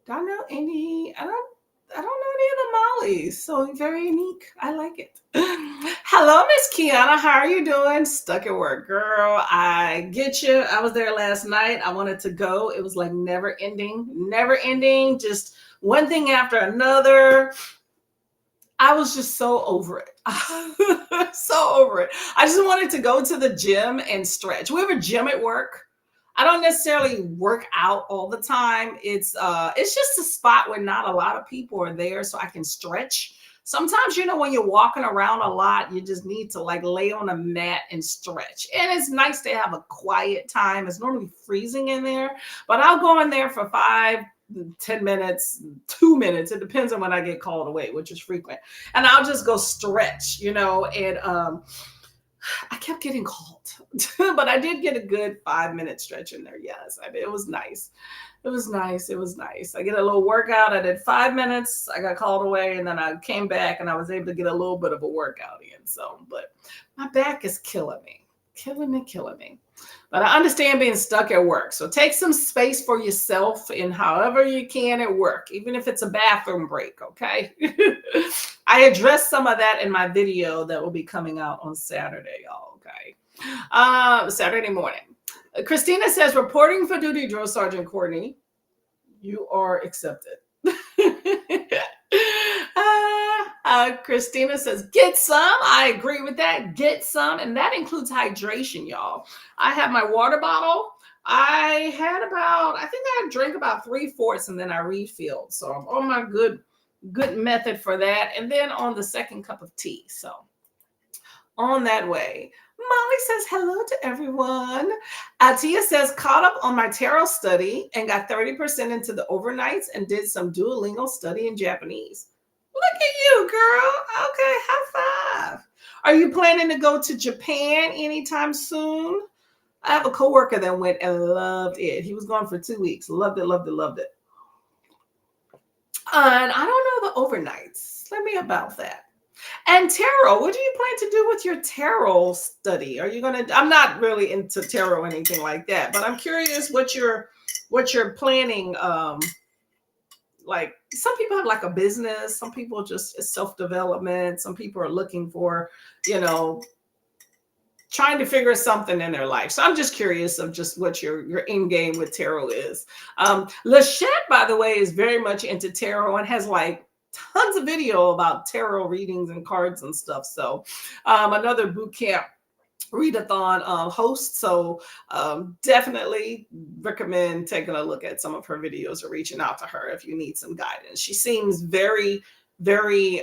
Do I know any? I don't know any of the Mollies. So very unique. I like it. Hello, Miss Kiana. How are you doing? Stuck at work, girl. I get you. I was there last night. I wanted to go. It was like never ending. Just one thing after another. I was just so over it. So over it. I just wanted to go to the gym and stretch. We have a gym at work. I don't necessarily work out all the time. It's just a spot where not a lot of people are there, so I can stretch. Sometimes, when you're walking around a lot, you just need to like lay on a mat and stretch. And it's nice to have a quiet time. It's normally freezing in there, but I'll go in there for 5, 10 minutes, 2 minutes. It depends on when I get called away, which is frequent. And I'll just go stretch, and I kept getting called, but I did get a good 5-minute stretch in there. Yes, it was nice. It was nice. I get a little workout. I did 5 minutes. I got called away, and then I came back, and I was able to get a little bit of a workout in. So, but my back is killing me. But I understand being stuck at work. So take some space for yourself in however you can at work, even if it's a bathroom break, okay? I addressed some of that in my video that will be coming out on Saturday, y'all, okay? Saturday morning. Christina says, reporting for duty, Drill Sergeant Courtney. You are accepted. Christina says, get some. I agree with that. Get some. And that includes hydration, y'all. I have my water bottle. I think I drank about 3/4 and then I refilled. So I'm on my good method for that. And then on the second cup of tea. So on that way. Molly says hello to everyone. Tia says, caught up on my tarot study and got 30% into the overnights and did some Duolingo study in Japanese. Look at you, girl. Okay, high five. Are you planning to go to Japan anytime soon? I have a coworker that went and loved it. He was gone for 2 weeks. Loved it. And I don't know the overnights. Let me about that. And tarot, what do you plan to do with your tarot study? Are you going to, I'm not really into tarot or anything like that, but I'm curious what you're planning. Like some people have like a business, some people just self-development, some people are looking for, trying to figure something in their life. So I'm just curious of just what your end game with tarot is. Lachette, by the way, is very much into tarot and has like tons of video about tarot readings and cards and stuff. So another boot camp readathon host. So definitely recommend taking a look at some of her videos or reaching out to her if you need some guidance. She seems very, very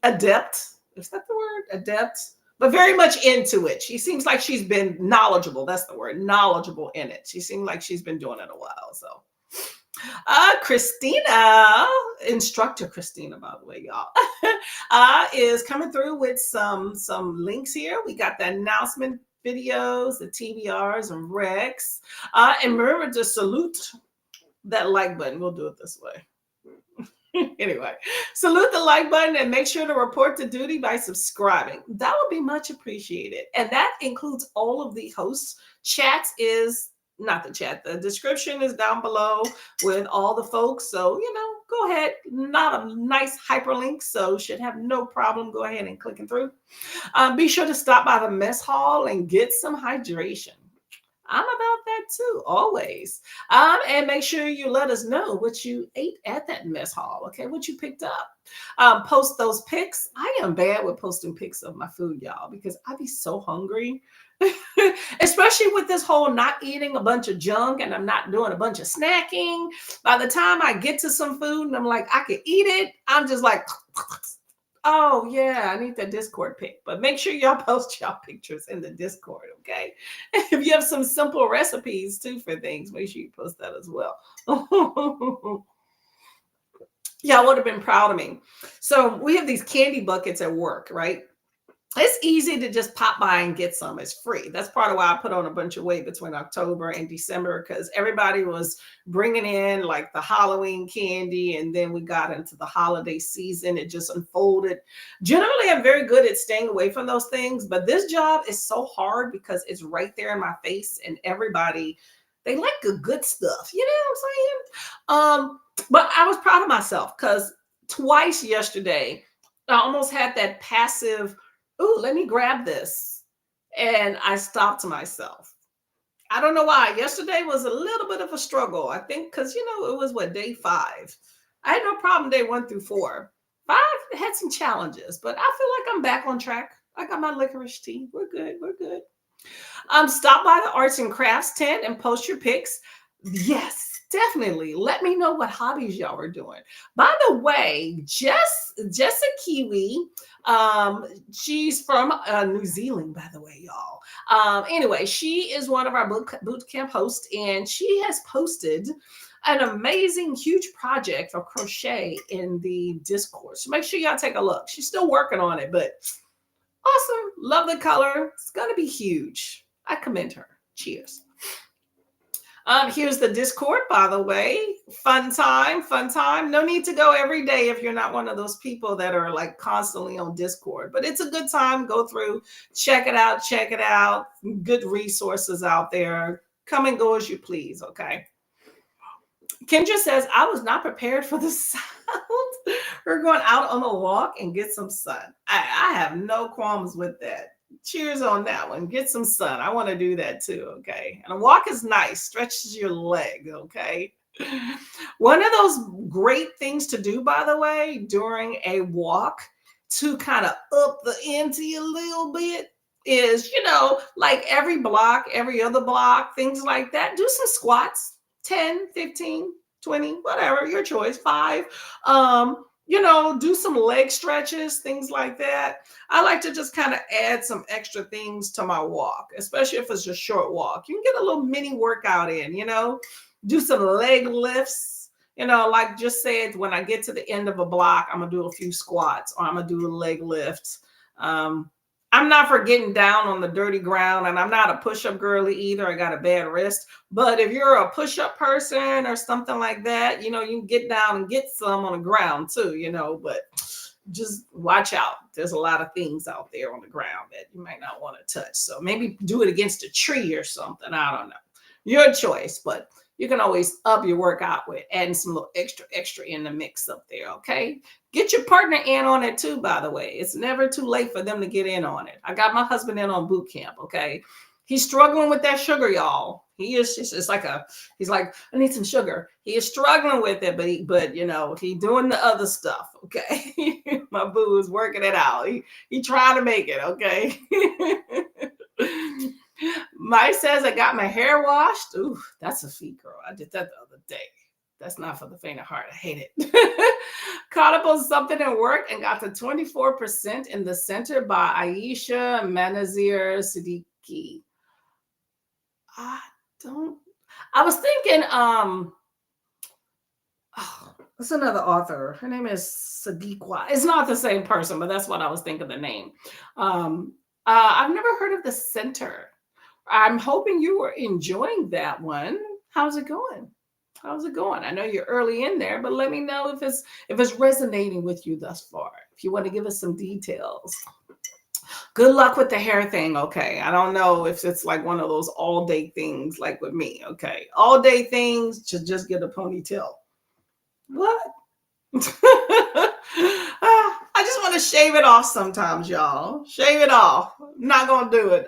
adept. Is that the word? Adept? But very much into it. She seems like she's been knowledgeable. That's the word, knowledgeable in it. She seemed like she's been doing it a while. So Christina, instructor Christina, by the way, y'all, is coming through with some links here. We got the announcement videos, the TBRs and Rex. And remember to salute that like button. We'll do it this way. Anyway, salute the like button and make sure to report to duty by subscribing. That would be much appreciated. And that includes all of the hosts. Chats is not the chat. The description is down below with all the folks. So, go ahead. Not a nice hyperlink, so should have no problem. Go ahead and clicking through. Be sure to stop by the mess hall and get some hydration. I'm about that too, always. And make sure you let us know what you ate at that mess hall, okay? What you picked up. Post those pics. I am bad with posting pics of my food, y'all, because I be so hungry. Especially with this whole not eating a bunch of junk and I'm not doing a bunch of snacking. By the time I get to some food and I'm like, I could eat it, I'm just like, oh yeah, I need that Discord pic. But make sure y'all post y'all pictures in the Discord, okay? If you have some simple recipes too for things, make sure you post that as well. Y'all would have been proud of me. So we have these candy buckets at work, right? It's easy to just pop by and get some. It's free. That's part of why I put on a bunch of weight between October and December, because everybody was bringing in like the Halloween candy, and then we got into the holiday season. It just unfolded. Generally, I'm very good at staying away from those things, but this job is so hard because it's right there in my face, and everybody, they like the good stuff. You know what I'm saying? But I was proud of myself because twice yesterday, I almost had that passive, ooh, let me grab this. And I stopped myself. I don't know why. Yesterday was a little bit of a struggle. I think because, it was day 5. I had no problem day 1 through 4. 5 had some challenges, but I feel like I'm back on track. I got my licorice tea. We're good. We're good. Stop by the arts and crafts tent and post your pics. Yes. Definitely let me know what hobbies y'all are doing. By the way, Jessica Kiwi, she's from New Zealand, by the way, y'all. Anyway, she is one of our boot camp hosts, and she has posted an amazing, huge project for crochet in the Discord. So make sure y'all take a look. She's still working on it, but awesome. Love the color. It's going to be huge. I commend her. Cheers. Here's the Discord, by the way. Fun time, fun time. No need to go every day if you're not one of those people that are like constantly on Discord. But it's a good time. Go through, check it out, check it out. Good resources out there. Come and go as you please, okay? Kendra says, I was not prepared for the sound. We're going out on a walk and get some sun. I have no qualms with that. Cheers on that one. Get some sun. I want to do that too, okay? And a walk is nice. Stretches your leg, okay? One of those great things to do, by the way, during a walk to kind of up the ante a little bit is, like every block, every other block, things like that. Do some squats, 10, 15, 20, whatever, your choice, 5. Do some leg stretches, things like that. I like to just kind of add some extra things to my walk, especially if it's a short walk. You can get a little mini workout in, do some leg lifts, like just said, when I get to the end of a block, I'm going to do a few squats or I'm going to do a leg lift. I'm not for getting down on the dirty ground, and I'm not a push-up girly either. I got a bad wrist. But if you're a push-up person or something like that, you can get down and get some on the ground too, but just watch out. There's a lot of things out there on the ground that you might not want to touch. So maybe do it against a tree or something. I don't know. Your choice, but you can always up your workout with adding some little extra in the mix up there, okay? Get your partner in on it too, by the way. It's never too late for them to get in on it. I got my husband in on boot camp, okay? He's struggling with that sugar, y'all. He's like, I need some sugar. He is struggling with it, but he doing the other stuff, okay? My boo is working it out. He trying to make it, okay? Mike says, I got my hair washed. Ooh, that's a feat, girl. I did that the other day. That's not for the faint of heart. I hate it. Caught up on something at work and got to 24% in the center by Aisha Manazir Siddiqui. I was thinking, what's another author? Her name is Sadiqa. It's not the same person, but that's what I was thinking the name. I've never heard of the center. I'm hoping you were enjoying that one. How's it going? I know you're early in there, but let me know if it's resonating with you thus far. If you want to give us some details. Good luck with the hair thing, okay? I don't know if it's like one of those all-day things like with me, okay? All-day things to just get a ponytail. What? I just want to shave it off sometimes, y'all. Shave it off. I'm not gonna do it.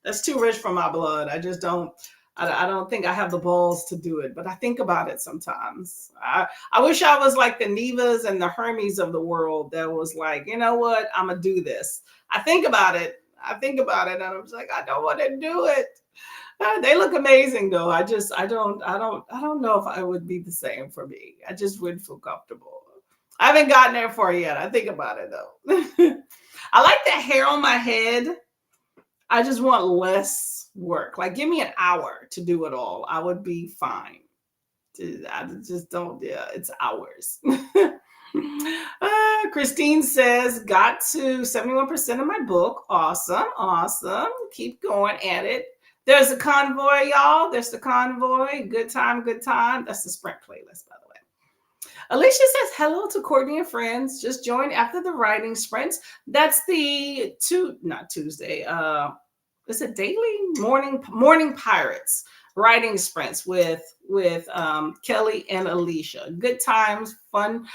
That's too rich for my blood. I just don't. I don't think I have the balls to do it, but I think about it sometimes. I wish I was like the Nevas and the Hermes of the world that was like, you know what, I'm gonna do this. I think about it. And I'm just like, I don't want to do it. They look amazing though. I don't know if I would be the same for me. I just wouldn't feel comfortable. I haven't gotten there for it yet. I think about it though. I like the hair on my head. I just want less work. Like, give me an hour to do it all. I would be fine. I just don't, yeah, it's hours. Christine says, got to 71% of my book. Awesome. Awesome. Keep going at it. There's a convoy, y'all. There's the convoy. Good time, good time. That's the sprint playlist, by the way. Alicia says, hello to Courtney and friends. Just joined after the writing sprints. That's the not Tuesday. Is it daily morning pirates writing sprints with Kelly and Alicia. Good times, fun.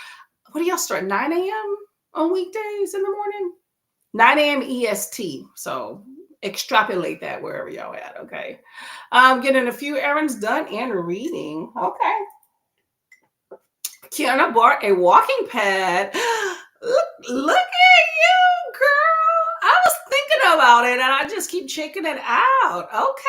What do y'all start? 9 a.m. on weekdays in the morning? 9 a.m. EST. So extrapolate that wherever y'all at, okay? Getting a few errands done and reading. Okay. Kiana bought a walking pad. Look at you, girl. I was thinking about it and I just keep checking it out. Okay.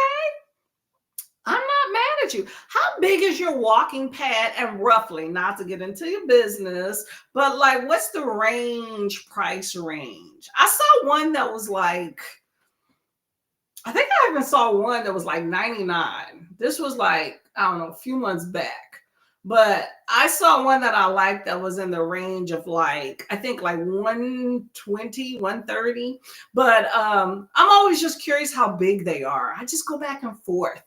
I'm not mad at you. How big is your walking pad? And roughly, not to get into your business, but like, what's the price range? I saw one that was like, I think I even saw one that was like 99. This was like, I don't know, a few months back. But I saw one that I liked that was in the range of like, I think like 120, 130. But I'm always just curious how big they are. I just go back and forth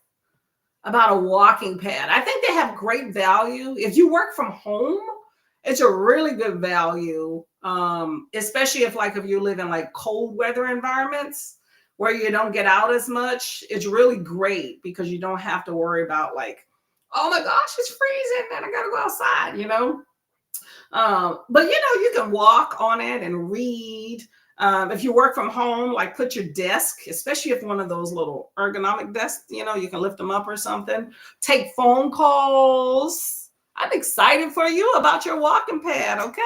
about a walking pad. I think they have great value. If you work from home, it's a really good value, especially if you live in like cold weather environments where you don't get out as much. It's really great because you don't have to worry about like, oh my gosh, it's freezing and I gotta go outside, you know? But you can walk on it and read. If you work from home, like put your desk, especially if one of those little ergonomic desks, you can lift them up or something. Take phone calls. I'm excited for you about your walking pad, okay?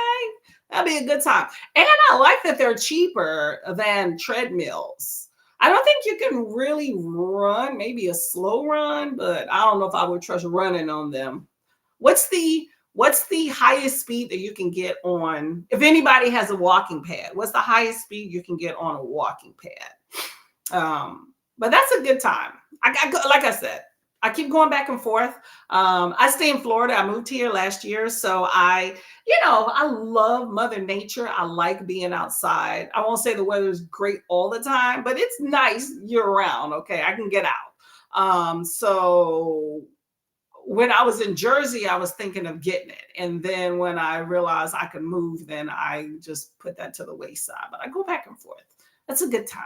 That'd be a good time. And I like that they're cheaper than treadmills. I don't think you can really run, maybe a slow run, but I don't know if I would trust running on them. What's the highest speed that you can get on, if anybody has a walking pad, what's the highest speed you can get on a walking pad? But that's a good time. Like I said, I keep going back and forth. I stay in Florida. I moved here last year. So I love Mother Nature. I like being outside. I won't say the weather is great all the time, but it's nice year round. Okay. I can get out. So when I was in Jersey, I was thinking of getting it. And then when I realized I could move, then I just put that to the wayside. But I go back and forth. That's a good time.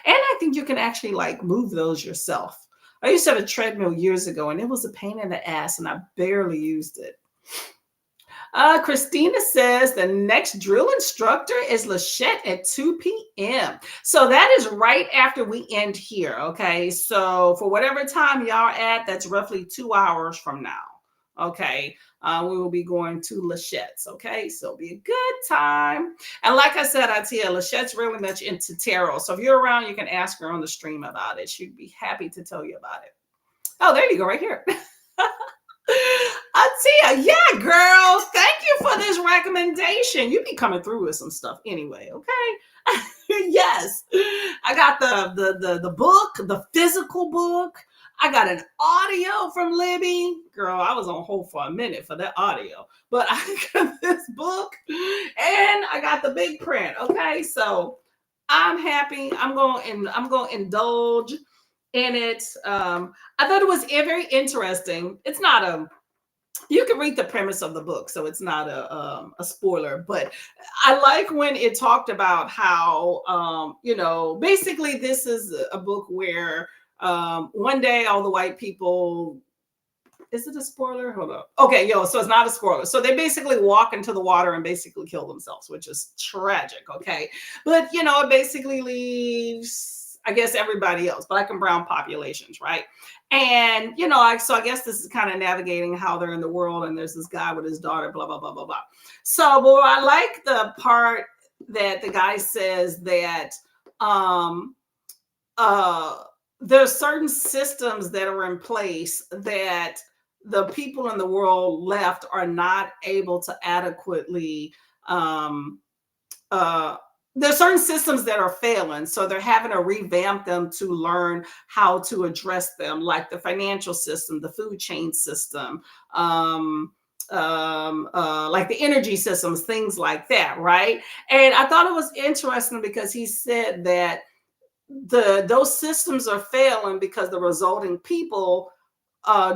And I think you can actually like move those yourself. I used to have a treadmill years ago and it was a pain in the ass and I barely used it. Christina says the next drill instructor is Lachette at 2 p.m. So that is right after we end here. Okay. So for whatever time y'all at, that's roughly 2 hours from now. Okay. We will be going to Lachette's. Okay. So it'll be a good time. And like I said, I tell you, Lachette's really much into tarot. So if you're around, you can ask her on the stream about it. She'd be happy to tell you about it. Oh, there you go, right here. Atia, yeah, girl. Thank you for this recommendation. You be coming through with some stuff anyway, okay? Yes. I got the book, the physical book. I got an audio from Libby. Girl, I was on hold for a minute for that audio. But I got this book and I got the big print. Okay, so I'm happy. I'm going to indulge in it. I thought it was very interesting. It's not you can read the premise of the book, so it's not a spoiler, but I like when it talked about how, basically this is a book where one day all the white people Is it a spoiler? Hold up. Okay, so it's not a spoiler. So they basically walk into the water and basically kill themselves, which is tragic. Okay. But, it basically leaves, I guess, everybody else, black and brown populations, right? And, so I guess this is kind of navigating how they're in the world. And there's this guy with his daughter, blah, blah, blah, blah, blah. So, but I like the part that the guy says that, there's certain systems that are in place that the people in the world left are not able to adequately there's certain systems that are failing, so they're having to revamp them to learn how to address them, like the financial system, the food chain system, like the energy systems, things like that, right? And I thought it was interesting because he said that those systems are failing because the resulting people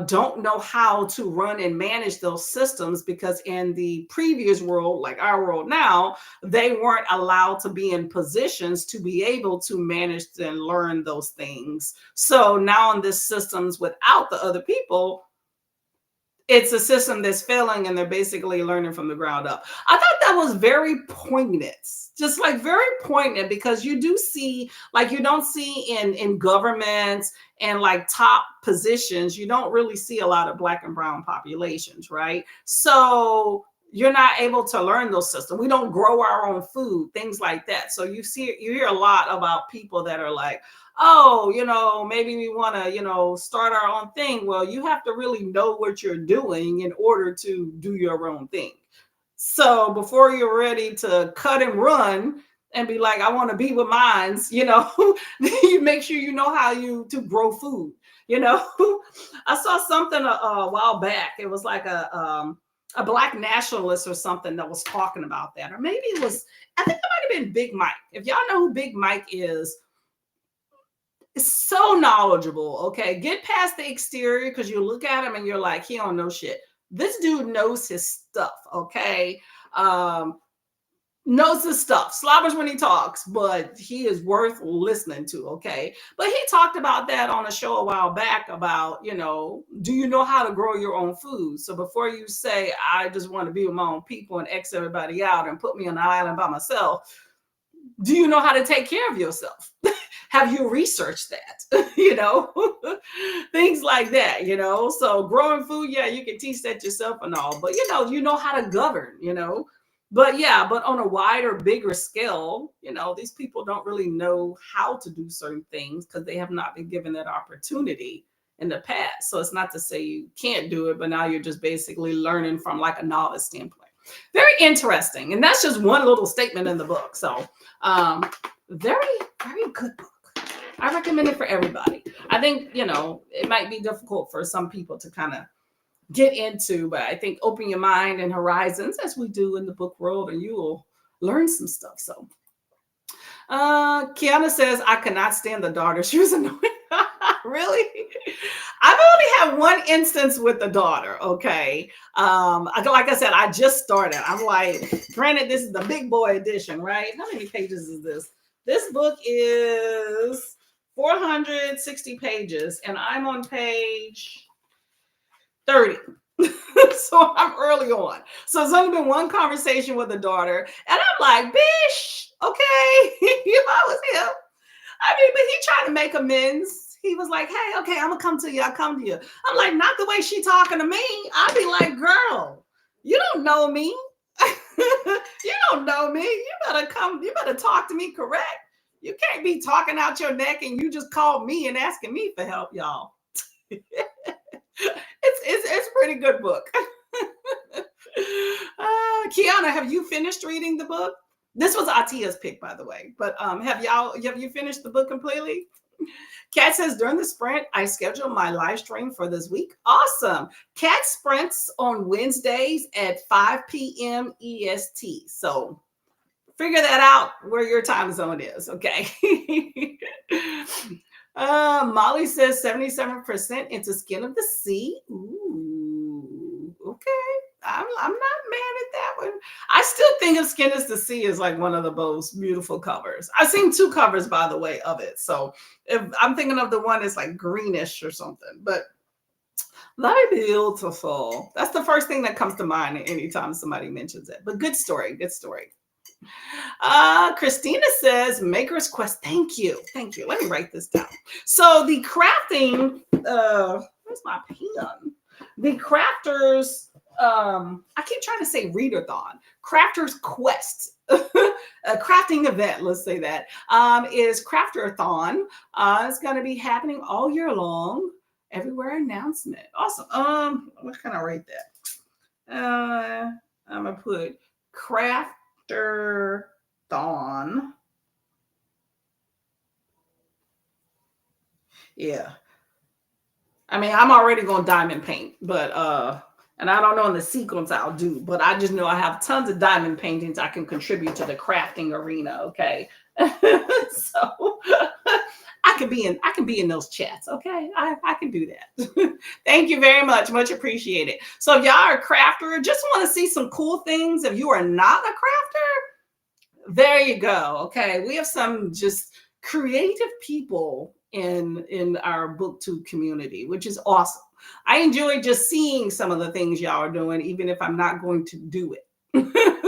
don't know how to run and manage those systems, because in the previous world, like our world now, they weren't allowed to be in positions to be able to manage and learn those things. So now in this systems without the other people, it's a system that's failing and they're basically learning from the ground up. I thought that was very poignant, just like very poignant, because you do see, like, you don't see in governments and like top positions, you don't really see a lot of black and brown populations, right? So you're not able to learn those systems. We don't grow our own food, things like that. So you hear a lot about people that are like, oh, maybe we want to, start our own thing. Well, you have to really know what you're doing in order to do your own thing. So before you're ready to cut and run and be like, I want to be with mines, you make sure you know how to grow food. I saw something a while back. It was like a black nationalist or something that was talking about that. Or maybe I think it might have been Big Mike. If y'all know who Big Mike is so knowledgeable. Okay. Get past the exterior, because you look at him and you're like, he don't know shit. This dude knows his stuff. Okay. Knows his stuff, slobbers when he talks, but he is worth listening to. Okay. But he talked about that on a show a while back about, do you know how to grow your own food? So before you say, I just want to be with my own people and X everybody out and put me on an island by myself, do you know how to take care of yourself? Have you researched that? Things like that, So growing food, yeah, you can teach that yourself and all, but you know how to govern, But on a wider, bigger scale, these people don't really know how to do certain things because they have not been given that opportunity in the past. So it's not to say you can't do it, but now you're just basically learning from like a novice standpoint. Very interesting. And that's just one little statement in the book. So very, very good book. I recommend it for everybody. I think, it might be difficult for some people to kind of get into, but I think open your mind and horizons as we do in the book world, and you will learn some stuff. So Kiana says, I cannot stand the daughter. She was annoying. Really? I've only had one instance with the daughter. Okay. Like I said, I just started. I'm like, granted, this is the big boy edition, right? How many pages is this? This book is 460 pages, and I'm on page 30. So I'm early on. So it's only been one conversation with the daughter, and I'm like, bish, okay. I was him. I mean, but he tried to make amends. He was like, hey, okay, I'm gonna come to you. I'll come to you. I'm like, not the way she talking to me. I'd be like, girl, you don't know me. You don't know me. You better talk to me correct. You can't be talking out your neck and you just call me and asking me for help, y'all. It's a pretty good book. Kiana, have you finished reading the book? This was Atia's pick, by the way. But have you finished the book completely? Kat says, during the sprint, I scheduled my live stream for this week. Awesome. Kat sprints on Wednesdays at 5 p.m. EST. So figure that out where your time zone is. Okay. Molly says 77% into Skin of the Sea. Ooh, okay. I'm not mad at that one. I still think of Skin of the Sea is like one of the most beautiful covers. I've seen two covers, by the way, of it. So if I'm thinking of the one that's like greenish or something, but Very beautiful. That's the first thing that comes to mind anytime somebody mentions it. But good story, good story. Christina says, Maker's Quest. Thank you. Thank you. Let me write this down. So the crafting, where's my pen? The crafters, I keep trying to say readathon. Crafters Quest. A crafting event, let's say that, is Crafter-a-thon. It's going to be happening all year long. Everywhere announcement. Awesome. What can I write that? I'm going to put Crafter-thon. Yeah. I mean, I'm already going to diamond paint, but and I don't know in the sequence I'll do, but I just know I have tons of diamond paintings I can contribute to the crafting arena. Okay. So I can be in those chats. Okay. I can do that. Thank you very much. Much appreciated. So if y'all are a crafter, just want to see some cool things. If you are not a crafter, there you go. Okay. We have some just creative people in our booktube community, which is awesome. I enjoy just seeing some of the things y'all are doing, even if I'm not going to do it.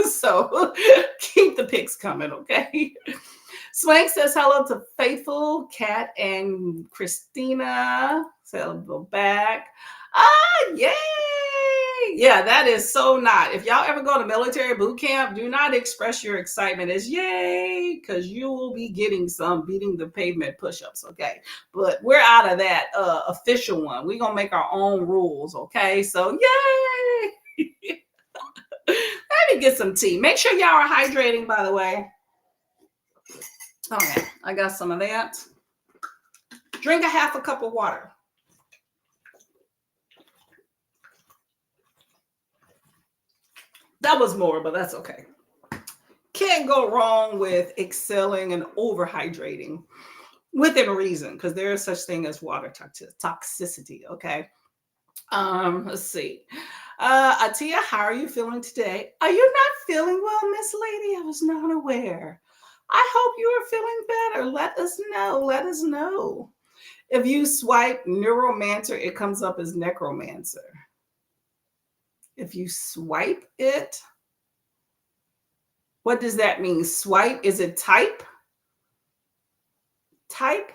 So keep the pics coming, okay? Swank says hello to Faithful, Kat, and Christina. Hello back. Yay! Yeah, that is so not. If y'all ever go to military boot camp, do not express your excitement as yay, because you will be getting some beating the pavement push-ups, okay? But we're out of that official one. We're going to make our own rules, okay? So yay! Let me get some tea. Make sure y'all are hydrating, by the way. Okay, I got some of that. Drink a half a cup of water. That was more, but that's okay. Can't go wrong with excelling and overhydrating within reason, because there is such thing as water toxicity. Okay. Let's see. Atia, how are you feeling today? Are you not feeling well, Miss Lady? I was not aware. I hope you are feeling better. Let us know. Let us know. If you swipe neuromancer, it comes up as necromancer. If you swipe it, what does that mean? Swipe, is it type? Type.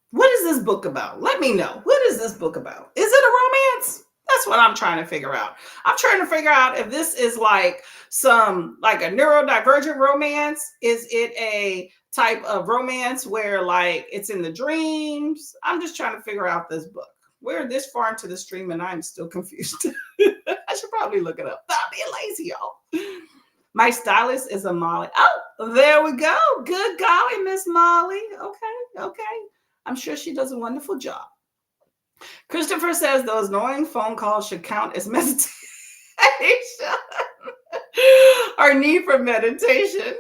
What is this book about? Let me know. What is this book about? Is it a romance? That's what I'm trying to figure out. I'm trying to figure out if this is like a neurodivergent romance. Is it a type of romance where like it's in the dreams? I'm just trying to figure out this book. We're this far into the stream and I'm still confused. I should probably look it up. Stop being lazy, y'all. My stylist is a Molly. Oh, there we go. Good golly, Miss Molly. Okay. I'm sure she does a wonderful job. Christopher says those annoying phone calls should count as meditation or need for meditation.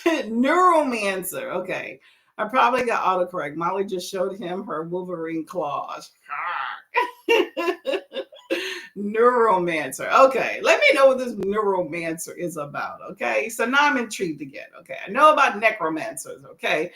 Neuromancer. Okay. I probably got autocorrect. Molly just showed him her Wolverine claws. Neuromancer. Okay, let me know what this neuromancer is about. Okay, so now I'm intrigued again. Okay, I know about necromancers. Okay,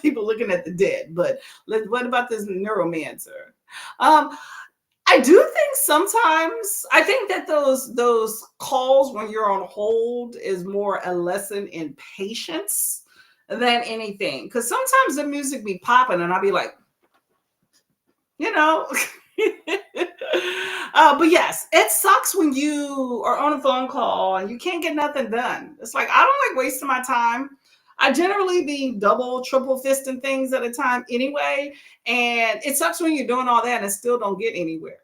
people looking at the dead, but what about this neuromancer? I do think sometimes I think that those calls when you're on hold is more a lesson in patience than anything, because sometimes the music be popping and I'll be like, but yes, it sucks when you are on a phone call and you can't get nothing done. It's like, I don't like wasting my time. I generally be double, triple fisting things at a time anyway. And it sucks when you're doing all that and still don't get anywhere.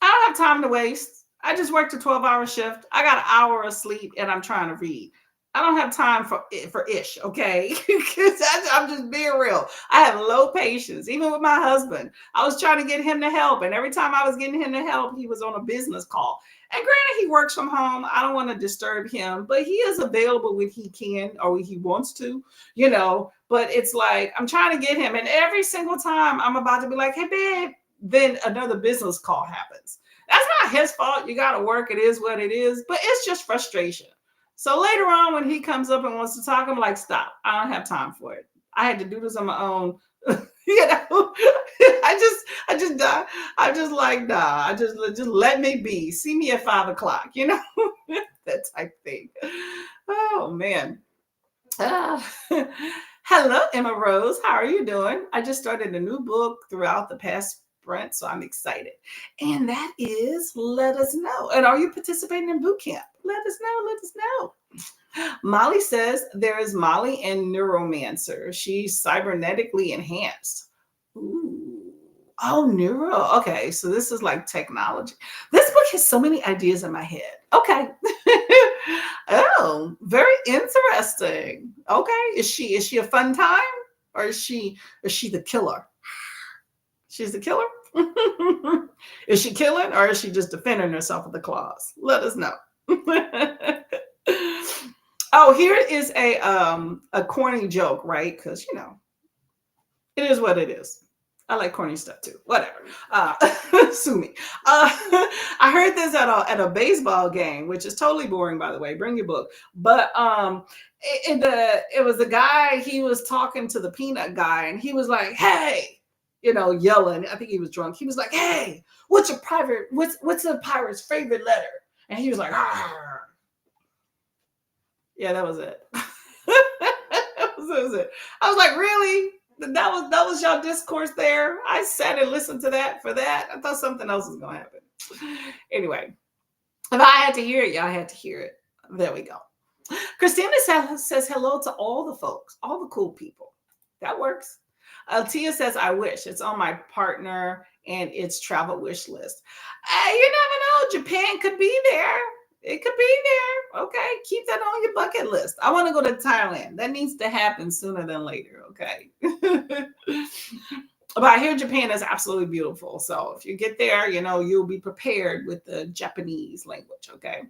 I don't have time to waste. I just worked a 12-hour shift. I got an hour of sleep and I'm trying to read. I don't have time for ish, okay? Because I'm just being real. I have low patience, even with my husband. I was trying to get him to help, and every time I was getting him to help, he was on a business call. And granted, he works from home. I don't want to disturb him, but he is available when he can or when he wants to, But it's like, I'm trying to get him, and every single time I'm about to be like, hey, babe, then another business call happens. That's not his fault. You got to work. It is what it is, but it's just frustration. So later on, when he comes up and wants to talk, I'm like, stop. I don't have time for it. I had to do this on my own. I'm just like, nah, just let me be. See me at 5 o'clock, that type thing. Oh man. Ah. Hello, Emma Rose. How are you doing? I just started a new book throughout the past sprint, so I'm excited. And that is Let Us Know. And are you participating in boot camp? Let us know. Let us know. Molly says there is Molly and Neuromancer. She's cybernetically enhanced. Ooh. Oh, neuro. Okay, so this is like technology. This book has so many ideas in my head. Okay. Oh, very interesting. Okay. Is she a fun time? Or is she the killer? She's the killer? Is she killing or is she just defending herself with the claws? Let us know. Oh, here is a corny joke, right? Because it is what it is. I like corny stuff too. Whatever. Sue me. I heard this at a baseball game, which is totally boring, by the way. Bring your book. But it was the guy. He was talking to the peanut guy, and he was like, "Hey," yelling. I think he was drunk. He was like, "Hey, what's a pirate's favorite letter?" And he was like, "Arr." Yeah, that was it. That was it. I was like, really? That was y'all discourse there. I sat and listened to that for that. I thought something else was gonna happen. Anyway, if I had to hear it, y'all had to hear it. There we go. Christina says hello to all the folks, all the cool people. That works. Tia says, I wish. It's on my partner and its travel wish list. You never know. Japan could be there. It could be there. Okay. Keep that on your bucket list. I want to go to Thailand. That needs to happen sooner than later. Okay. But I hear Japan is absolutely beautiful. So if you get there, you'll be prepared with the Japanese language. Okay.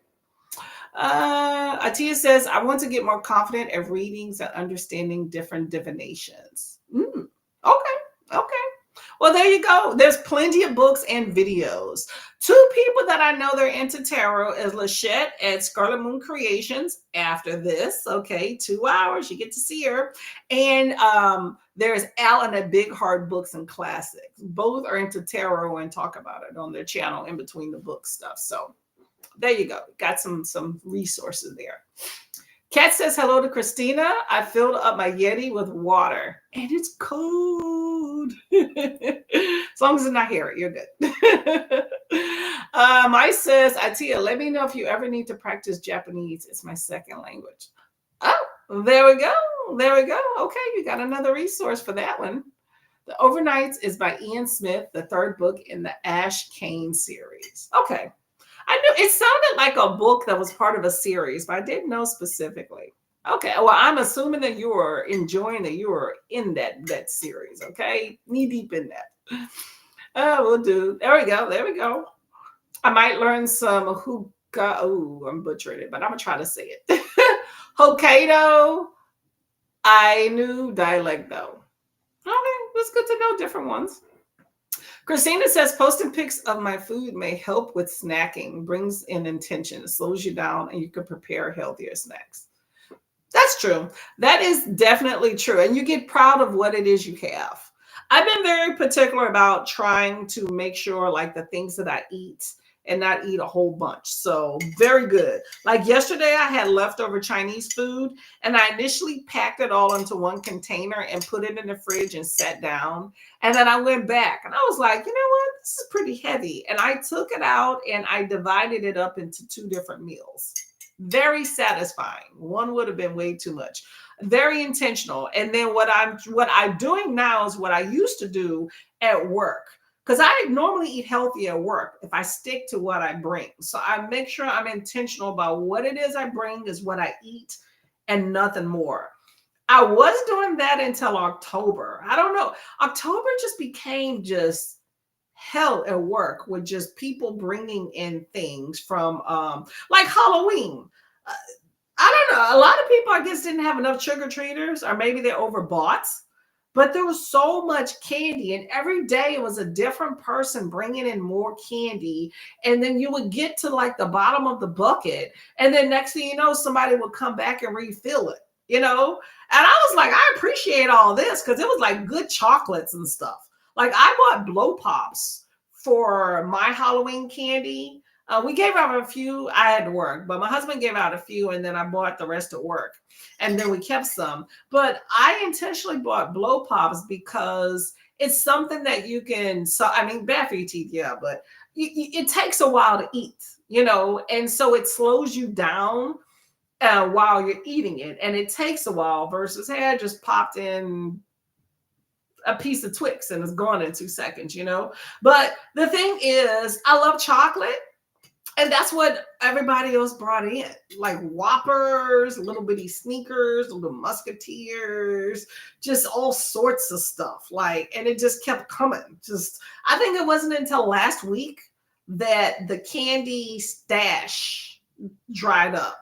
Atia says, I want to get more confident at readings and understanding different divinations. Okay. Well, there you go. There's plenty of books and videos. 2 people that I know they're into tarot is Lachette at Scarlet Moon Creations. After this, okay, 2 hours, you get to see her. And there's Alan at Big Heart Books and Classics. Both are into tarot and talk about it on their channel in between the book stuff. So there you go. Got some resources there. Kat says hello to Christina. I filled up my Yeti with water and it's cold. As long as it's not here, you're good. Mike says, Atia, let me know if you ever need to practice Japanese. It's my second language. Oh, there we go. Okay, you got another resource for that one. The Overnights is by Ian Smith, the 3rd book in the Ash Kane series. Okay. I knew it sounded like a book that was part of a series, but I didn't know specifically. Okay, well, I'm assuming that you are enjoying that you are in that series, okay? Knee deep in that. We'll do. There we go. I might learn some hookah. Oh, I'm butchering it, but I'm going to try to say it. Hokkaido, Ainu dialect, though. Okay, it's good to know different ones. Christina says, posting pics of my food may help with snacking, brings in intention, it slows you down, and you can prepare healthier snacks. That's true. That is definitely true. And you get proud of what it is you have. I've been very particular about trying to make sure like the things that I eat and not eat a whole bunch. So very good. Like yesterday, I had leftover Chinese food and I initially packed it all into one container and put it in the fridge and sat down. And then I went back and I was like, you know what? This is pretty heavy. And I took it out and I divided it up into 2 different meals. Very satisfying. One would have been way too much. Very intentional. And then what I'm doing now is what I used to do at work. Because I normally eat healthy at work if I stick to what I bring. So I make sure I'm intentional about what it is I bring is what I eat and nothing more. I was doing that until October. I don't know. October just became just hell at work with just people bringing in things from like Halloween. I don't know. A lot of people, I guess, didn't have enough trick-or-treaters or maybe they overbought. But there was so much candy and every day it was a different person bringing in more candy. And then you would get to like the bottom of the bucket. And then next thing you know, somebody would come back and refill it, And I was like, I appreciate all this because it was like good chocolates and stuff. Like I bought blow pops for my Halloween candy. We gave out a few. I had to work, but my husband gave out a few, and then I bought the rest at work, and then we kept some. But I intentionally bought blow pops because it's something that you can. So I mean, bad for your teeth, yeah, but it takes a while to eat, and so it slows you down while you're eating it, and it takes a while. Versus, hey, I just popped in a piece of Twix and it's gone in 2 seconds. But the thing is, I love chocolate. And that's what everybody else brought in, like Whoppers, little bitty Sneakers, little Musketeers, just all sorts of stuff. And it just kept coming. I think it wasn't until last week that the candy stash dried up.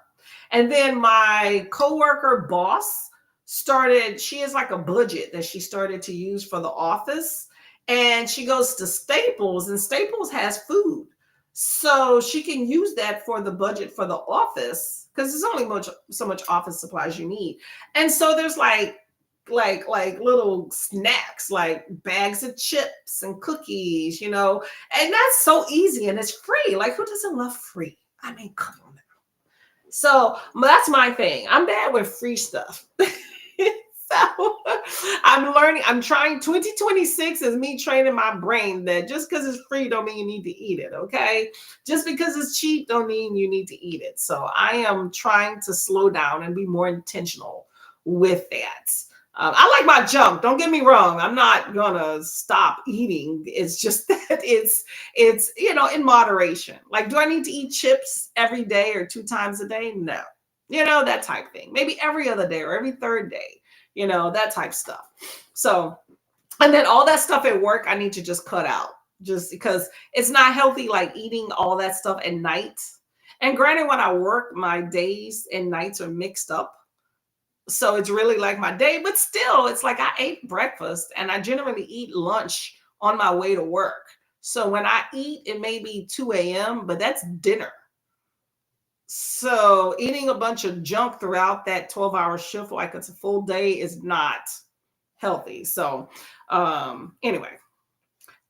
And then my coworker boss she has like a budget that she started to use for the office. And she goes to Staples, and Staples has food. So she can use that for the budget for the office because there's only so much office supplies you need. And so there's like little snacks, like bags of chips and cookies, and that's so easy and it's free. Like who doesn't love free? I mean, come on now. So that's my thing. I'm bad with free stuff. So I'm trying. 2026 is me training my brain that just because it's free don't mean you need to eat it. Okay. Just because it's cheap don't mean you need to eat it. So I am trying to slow down and be more intentional with that. I like my junk. Don't get me wrong. I'm not going to stop eating. It's just that it's, in moderation. Like, do I need to eat chips every day or 2 times a day? No, that type thing. Maybe every other day or every third day. That type stuff. So, and then all that stuff at work, I need to just cut out just because it's not healthy, like eating all that stuff at night. And granted, when I work, my days and nights are mixed up. So it's really like my day, but still it's like I ate breakfast and I generally eat lunch on my way to work. So when I eat, it may be 2 a.m., but that's dinner. So eating a bunch of junk throughout that 12-hour shift, like it's a full day, is not healthy. So anyway,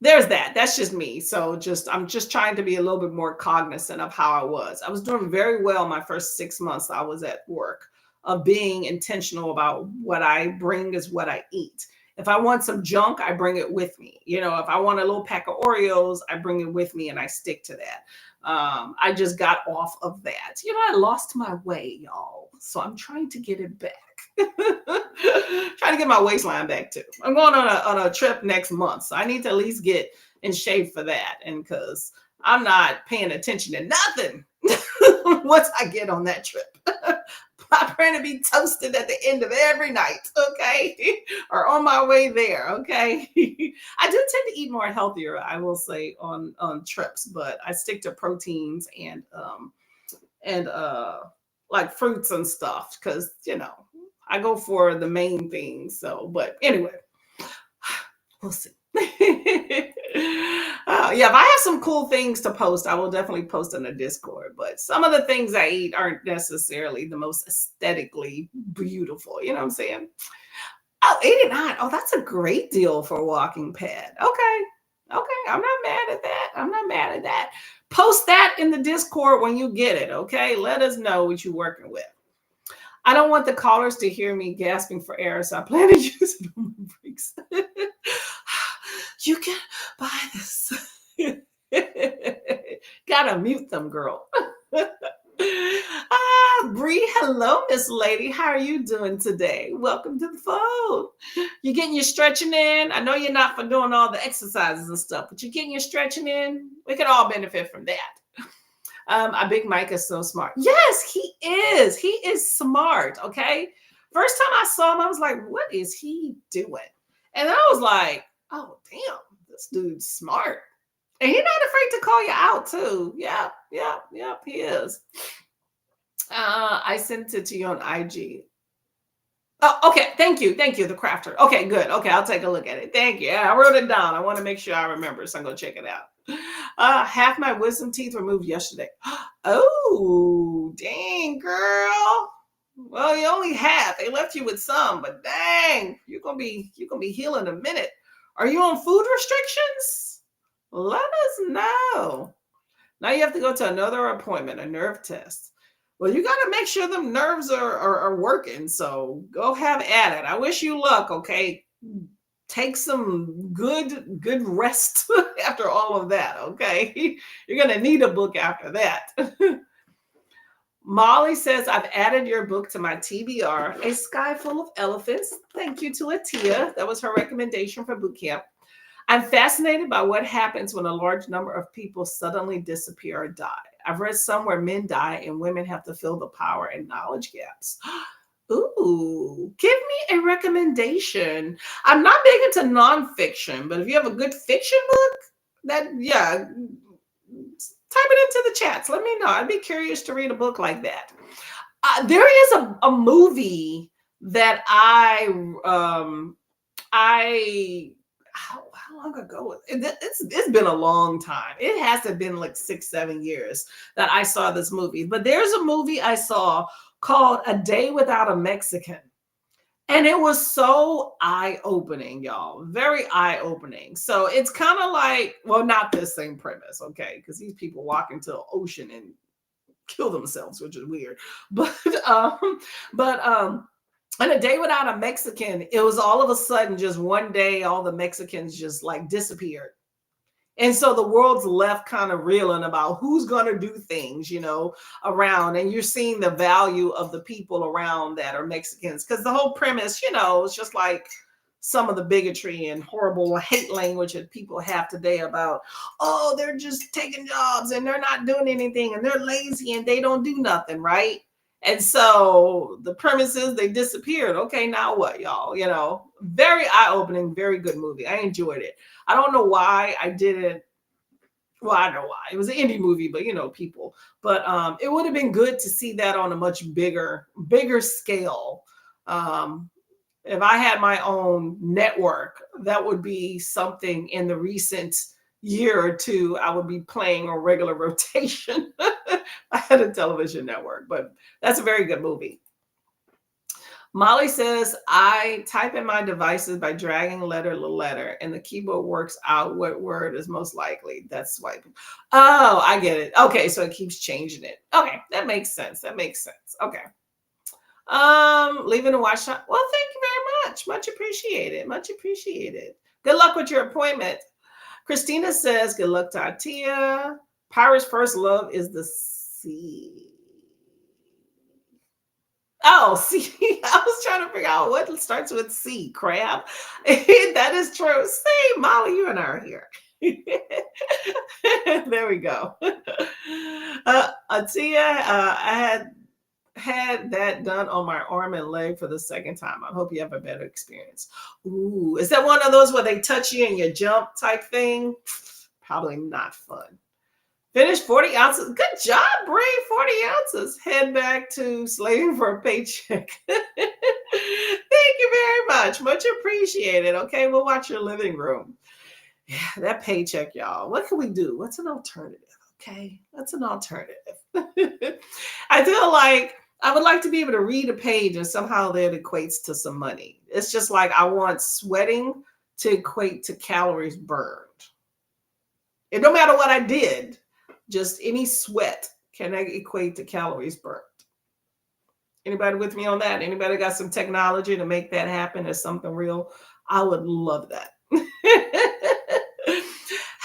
there's that. That's just me. So I'm just trying to be a little bit more cognizant of how I was. I was doing very well my first 6 months I was at work, of being intentional about what I bring is what I eat. If I want some junk, I bring it with me. If I want a little pack of Oreos, I bring it with me and I stick to that. I just got off of that. I lost my way, y'all. So I'm trying to get it back. Trying to get my waistline back too. I'm going on a trip next month. So I need to at least get in shape for that. And because I'm not paying attention to nothing once I get on that trip. I plan to be toasted at the end of every night, okay? Or on my way there, okay? I do tend to eat more healthier, I will say, on trips, but I stick to proteins and like fruits and stuff because, I go for the main things. So, but anyway, we'll see. Yeah, if I have some cool things to post, I will definitely post in the Discord. But some of the things I eat aren't necessarily the most aesthetically beautiful. You know what I'm saying? Oh, 89. Oh, that's a great deal for a walking pad. Okay. I'm not mad at that. Post that in the Discord when you get it. Okay. Let us know what you're working with. I don't want the callers to hear me gasping for air, so I plan to use it on my breaks. You can buy this. Gotta mute them, girl. Bree, hello, Miss Lady. How are you doing today? Welcome to the phone. You getting your stretching in? I know you're not for doing all the exercises and stuff, but you getting your stretching in? We can all benefit from that. Our Big Mike is so smart. Yes, he is. He is smart. Okay. First time I saw him, I was like, what is he doing? And I was like, oh, damn, this dude's smart. And he's not afraid to call you out, too. Yep, he is. I sent it to you on IG. Oh, okay. Thank you, the crafter. Okay, good. Okay, I'll take a look at it. Thank you. I wrote it down. I want to make sure I remember, so I'm going to check it out. Half my wisdom teeth removed yesterday. Oh, dang, girl. Well, you only half. They left you with some, but dang, you're gonna be healing in a minute. Are you on food restrictions? Let us know. Now you have to go to another appointment, a nerve test. Well, you got to make sure them nerves are working. So go have at it. I wish you luck. Okay. Take some good rest after all of that. Okay. You're going to need a book after that. Molly says, I've added your book to my TBR, A Sky Full of Elephants. Thank you to Atia. That was her recommendation for boot camp. I'm fascinated by what happens when a large number of people suddenly disappear or die. I've read some where men die and women have to fill the power and knowledge gaps. Ooh, give me a recommendation. I'm not big into nonfiction, but if you have a good fiction book, type it into the chats. Let me know. I'd be curious to read a book like that. There is a movie that how long ago? It's been a long time. It has to have been like 6-7 years that I saw this movie. But there's a movie I saw called A Day Without a Mexican. And it was so eye-opening, y'all. Very eye-opening. So it's kind of like, well, not this same premise, okay? Because these people walk into the ocean and kill themselves, which is weird. But and A Day Without a Mexican, it was all of a sudden just one day, all the Mexicans just like disappeared. And so the world's left kind of reeling about who's going to do things, around. And you're seeing the value of the people around that are Mexicans. Because the whole premise, it's just like some of the bigotry and horrible hate language that people have today about, oh, they're just taking jobs and they're not doing anything and they're lazy and they don't do nothing, right? And so the premise is they disappeared. Okay, now what, y'all? Very eye-opening, very good movie. I enjoyed it. I don't know why I didn't. Well, I know why. It was an indie movie, but people. But it would have been good to see that on a much bigger scale. If I had my own network, that would be something in the recent year or two I would be playing on regular rotation. I had a television network, but that's a very good movie. Molly says, I type in my devices by dragging letter to letter, and the keyboard works out what word is most likely. That's swiping. Oh, I get it. Okay, so it keeps changing it. Okay, that makes sense. Okay. Leaving the watch shop. Well, thank you very much. Much appreciated. Good luck with your appointment. Christina says, good luck to Atia. Pirate's first love is the sea. Oh, see, I was trying to figure out what starts with C, crab. That is true. See, Molly, you and I are here. There we go. Atia, I had that done on my arm and leg for the second time. I hope you have a better experience. Ooh, is that one of those where they touch you and you jump type thing? Probably not fun. Finish 40 ounces. Good job, Bray. 40 ounces. Head back to slaving for a paycheck. Thank you very much. Much appreciated. Okay, we'll watch your living room. Yeah, that paycheck, y'all. What can we do? What's an alternative? Okay, what's an alternative? I feel like I would like to be able to read a page and somehow that equates to some money. It's just like I want sweating to equate to calories burned. And no matter what I did, just any sweat can equate to calories burnt. Anybody with me on that? Anybody got some technology to make that happen as something real? I would love that.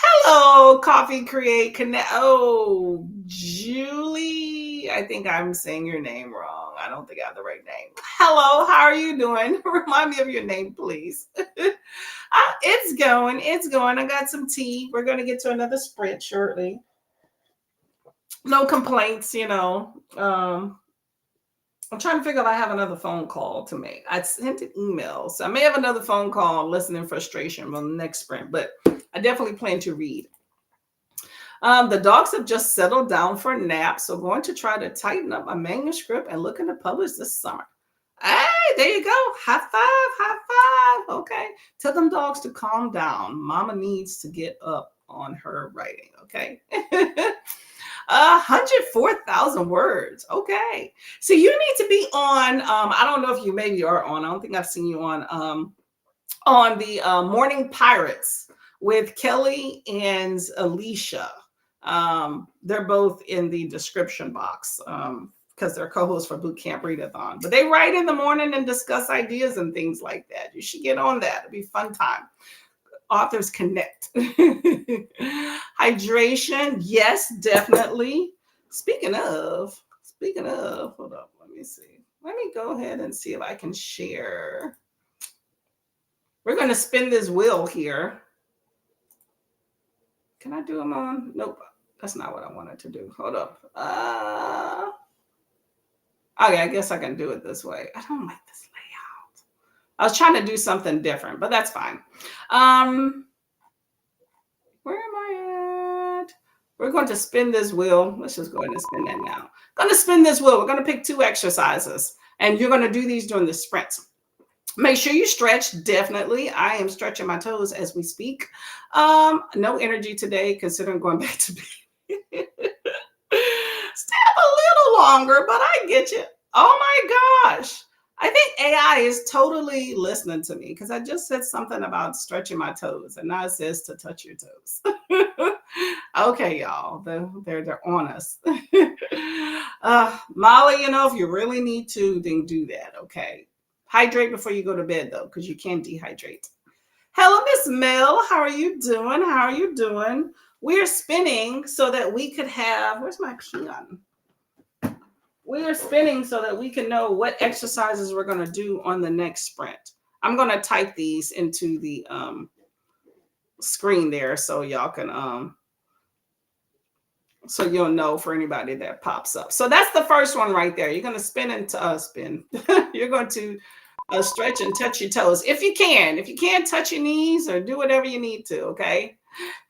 Hello, Coffee Create Connect. Oh, Julie. I think I'm saying your name wrong. I don't think I have the right name. Hello, how are you doing? Remind me of your name, please. It's going. I got some tea. We're going to get to another sprint shortly. No complaints, I'm trying to figure if I have another phone call to make. I sent an email, so I may have another phone call, listening frustration on the next sprint, but I definitely plan to read. The dogs have just settled down for a nap, so going to try to tighten up my manuscript and looking to publish this summer. Hey, there you go. High five. Okay. Tell them dogs to calm down. Mama needs to get up on her writing, okay? 104,000 words. Okay. So you need to be on, I don't know if you maybe are on, I don't think I've seen you on on the Morning Pirates with Kelly and Alicia. They're both in the description box because they're co-hosts for Boot Camp Readathon. But they write in the morning and discuss ideas and things like that. You should get on that. It'll be a fun time. Authors connect. Hydration, yes, definitely. Speaking of, hold up, let me see. Let me go ahead and see if I can share. We're going to spin this wheel here. Can I do them on? Nope, that's not what I wanted to do. Hold up. Okay, I guess I can do it this way. I don't like this layout. I was trying to do something different, but that's fine. Where am I at? We're going to spin this wheel. Let's just go ahead and spin that now. Going to spin this wheel. We're going to pick 2 exercises, and you're going to do these during the sprints. Make sure you stretch, definitely. I am stretching my toes as we speak. No energy today, considering going back to bed. Stay up a little longer, but I get you. Oh my gosh. I think AI is totally listening to me because I just said something about stretching my toes, and now it says to touch your toes. Okay, y'all, they're on us. Molly, if you really need to, then do that, okay? Hydrate before you go to bed, though, because you can dehydrate. Hello, Miss Mel. How are you doing? How are you doing? We're spinning so that we could have, where's my pen? We are spinning so that we can know what exercises we're going to do on the next sprint. I'm going to type these into the screen there so y'all can, so you'll know for anybody that pops up. So that's the first one right there. You're going to spin into spin. You're going to stretch and touch your toes if you can. If you can't, touch your knees or do whatever you need to, okay?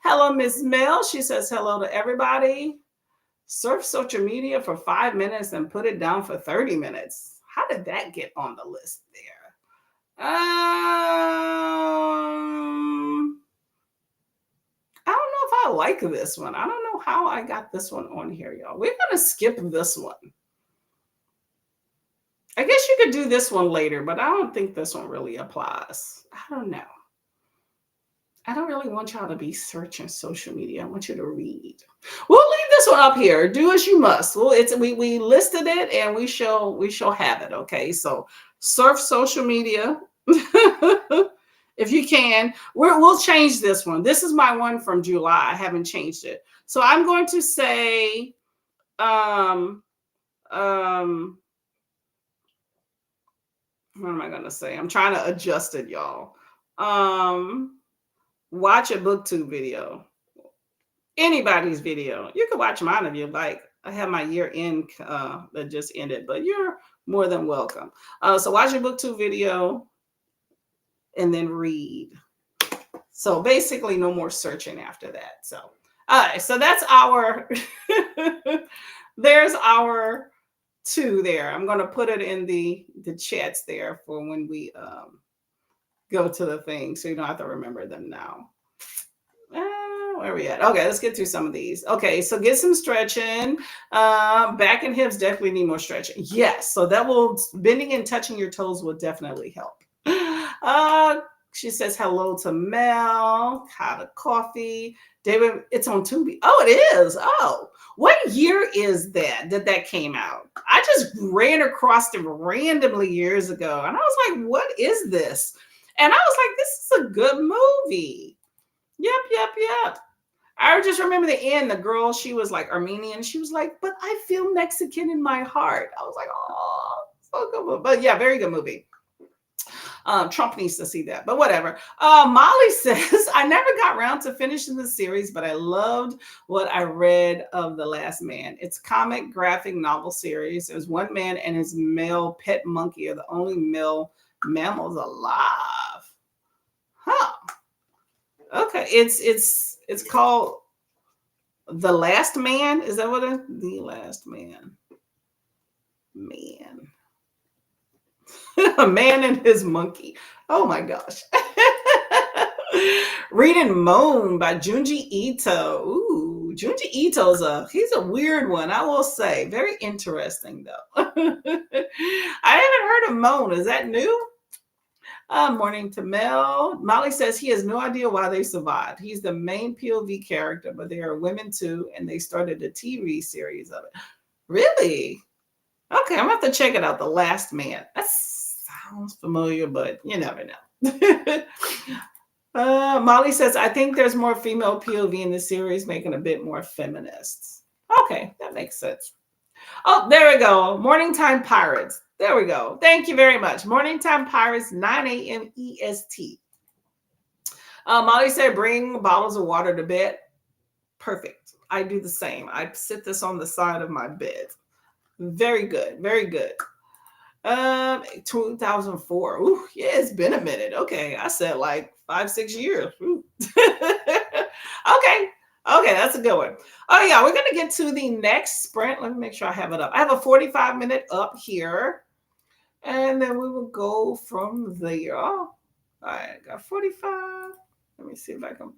Hello, Miss Mel. She says hello to everybody. Surf social media for 5 minutes and put it down for 30 minutes. How did that get on the list there? I don't know if I like this one. I don't know how I got this one on here, y'all. We're going to skip this one. I guess you could do this one later, but I don't think this one really applies. I don't know. I don't really want y'all to be searching social media. I want you to read. We'll leave this one up here. Do as you must. Well, we listed it and we shall have it. Okay. So surf social media. If you can, we'll change this one. This is my one from July. I haven't changed it. So I'm going to say, what am I going to say? I'm trying to adjust it, y'all. Watch a booktube video. Anybody's video. You can watch mine if you like. I have my year end that just ended, but you're more than welcome. So watch a booktube video and then read. So basically no more searching after that. So, all right. So that's our, there's our 2 there. I'm going to put it in the chats there for when we go to the thing, so you don't have to remember them now. Where are we at? Okay, let's get through some of these. Okay, so get some stretching. Back and hips definitely need more stretching. Yes, so that will, bending and touching your toes will definitely help. She says hello to Mel. Hot of coffee. David, it's on Tubi. Oh, it is. Oh, what year is that came out? I just ran across it randomly years ago, and I was like, what is this? And I was like, this is a good movie. Yep. I just remember the end. The girl, she was like Armenian. She was like, but I feel Mexican in my heart. I was like, oh, so good. But yeah, very good movie. Trump needs to see that, but whatever. Molly says, I never got around to finishing the series, but I loved what I read of The Last Man. It's comic graphic novel series. There's one man and his male pet monkey are the only male mammals alive. Huh. Okay. It's called The Last Man. Is that what it is? The Last Man. Man. A man and his monkey. Oh my gosh. Read and Moan by Junji Ito. Ooh, Junji Ito's he's a weird one, I will say. Very interesting though. I haven't heard of Moan. Is that new? Morning to Mel. Molly says he has no idea why they survived. He's the main POV character, but there are women too, and they started a TV series of it. Really? Okay, I'm gonna have to check it out. The Last Man. That sounds familiar, but you never know. Molly says, I think there's more female POV in the series, making a bit more feminist. Okay, that makes sense. Oh, there we go. Morning Time Pirates. There we go. Thank you very much. Morning Time Pirates, 9 a.m. EST. Molly said, bring bottles of water to bed. Perfect. I do the same. I sit this on the side of my bed. Very good. Very good. 2004. Ooh, yeah, it's been a minute. Okay. I said like 5-6 years. Okay. Okay, that's a good one. Oh, yeah, we're going to get to the next sprint. Let me make sure I have it up. I have a 45-minute up here, and then we will go from there. All right, got 45. Let me see if I can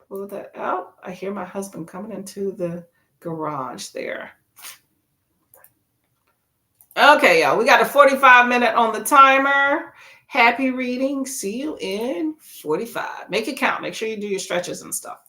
pull that out. I hear my husband coming into the garage there. Okay, y'all, we got a 45-minute on the timer. Happy reading. See you in 45. Make it count. Make sure you do your stretches and stuff.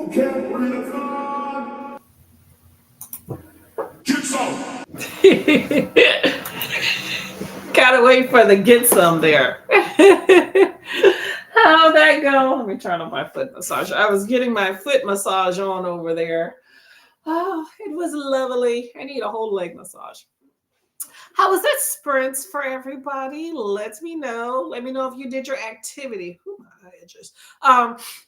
Boot Camp Readathon. Get some. Gotta wait for the get some there. How'd that go? Let me turn on my foot massage. I was getting my foot massage on over there. Oh, it was lovely. I need a whole leg massage. How was that sprints for everybody? Let me know. Let me know if you did your activity. Ooh, my edges.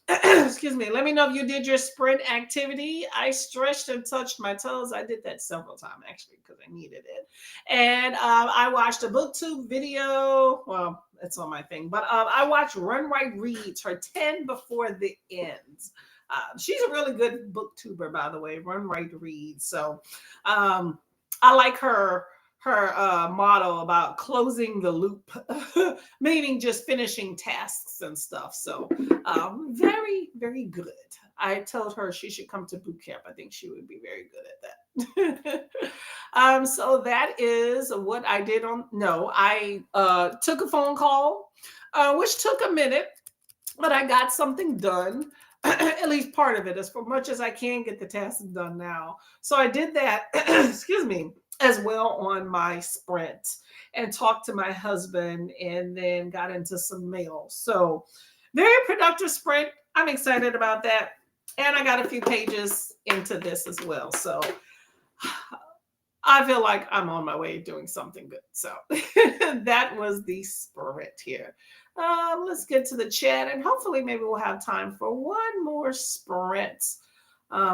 Excuse me. Let me know if you did your sprint activity. I stretched and touched my toes. I did that several times actually because I needed it. And I watched a BookTube video. Well, it's on my thing, but I watched Run Right Reads her 10 before the ends. She's a really good booktuber, by the way. Run Right Reads. So I like her motto about closing the loop, meaning just finishing tasks and stuff. So very, very good. I told her she should come to boot camp. I think she would be very good at that. So that is what I did on. No, I took a phone call, which took a minute, but I got something done. At least part of it, as much as I can get the tasks done now. So I did that. Excuse me. As well on my sprint and talked to my husband and then got into some mail. So very productive sprint. I'm excited about that. And I got a few pages into this as well. So I feel like I'm on my way doing something good. So that was the sprint here. Let's get to the chat and hopefully maybe we'll have time for one more sprint.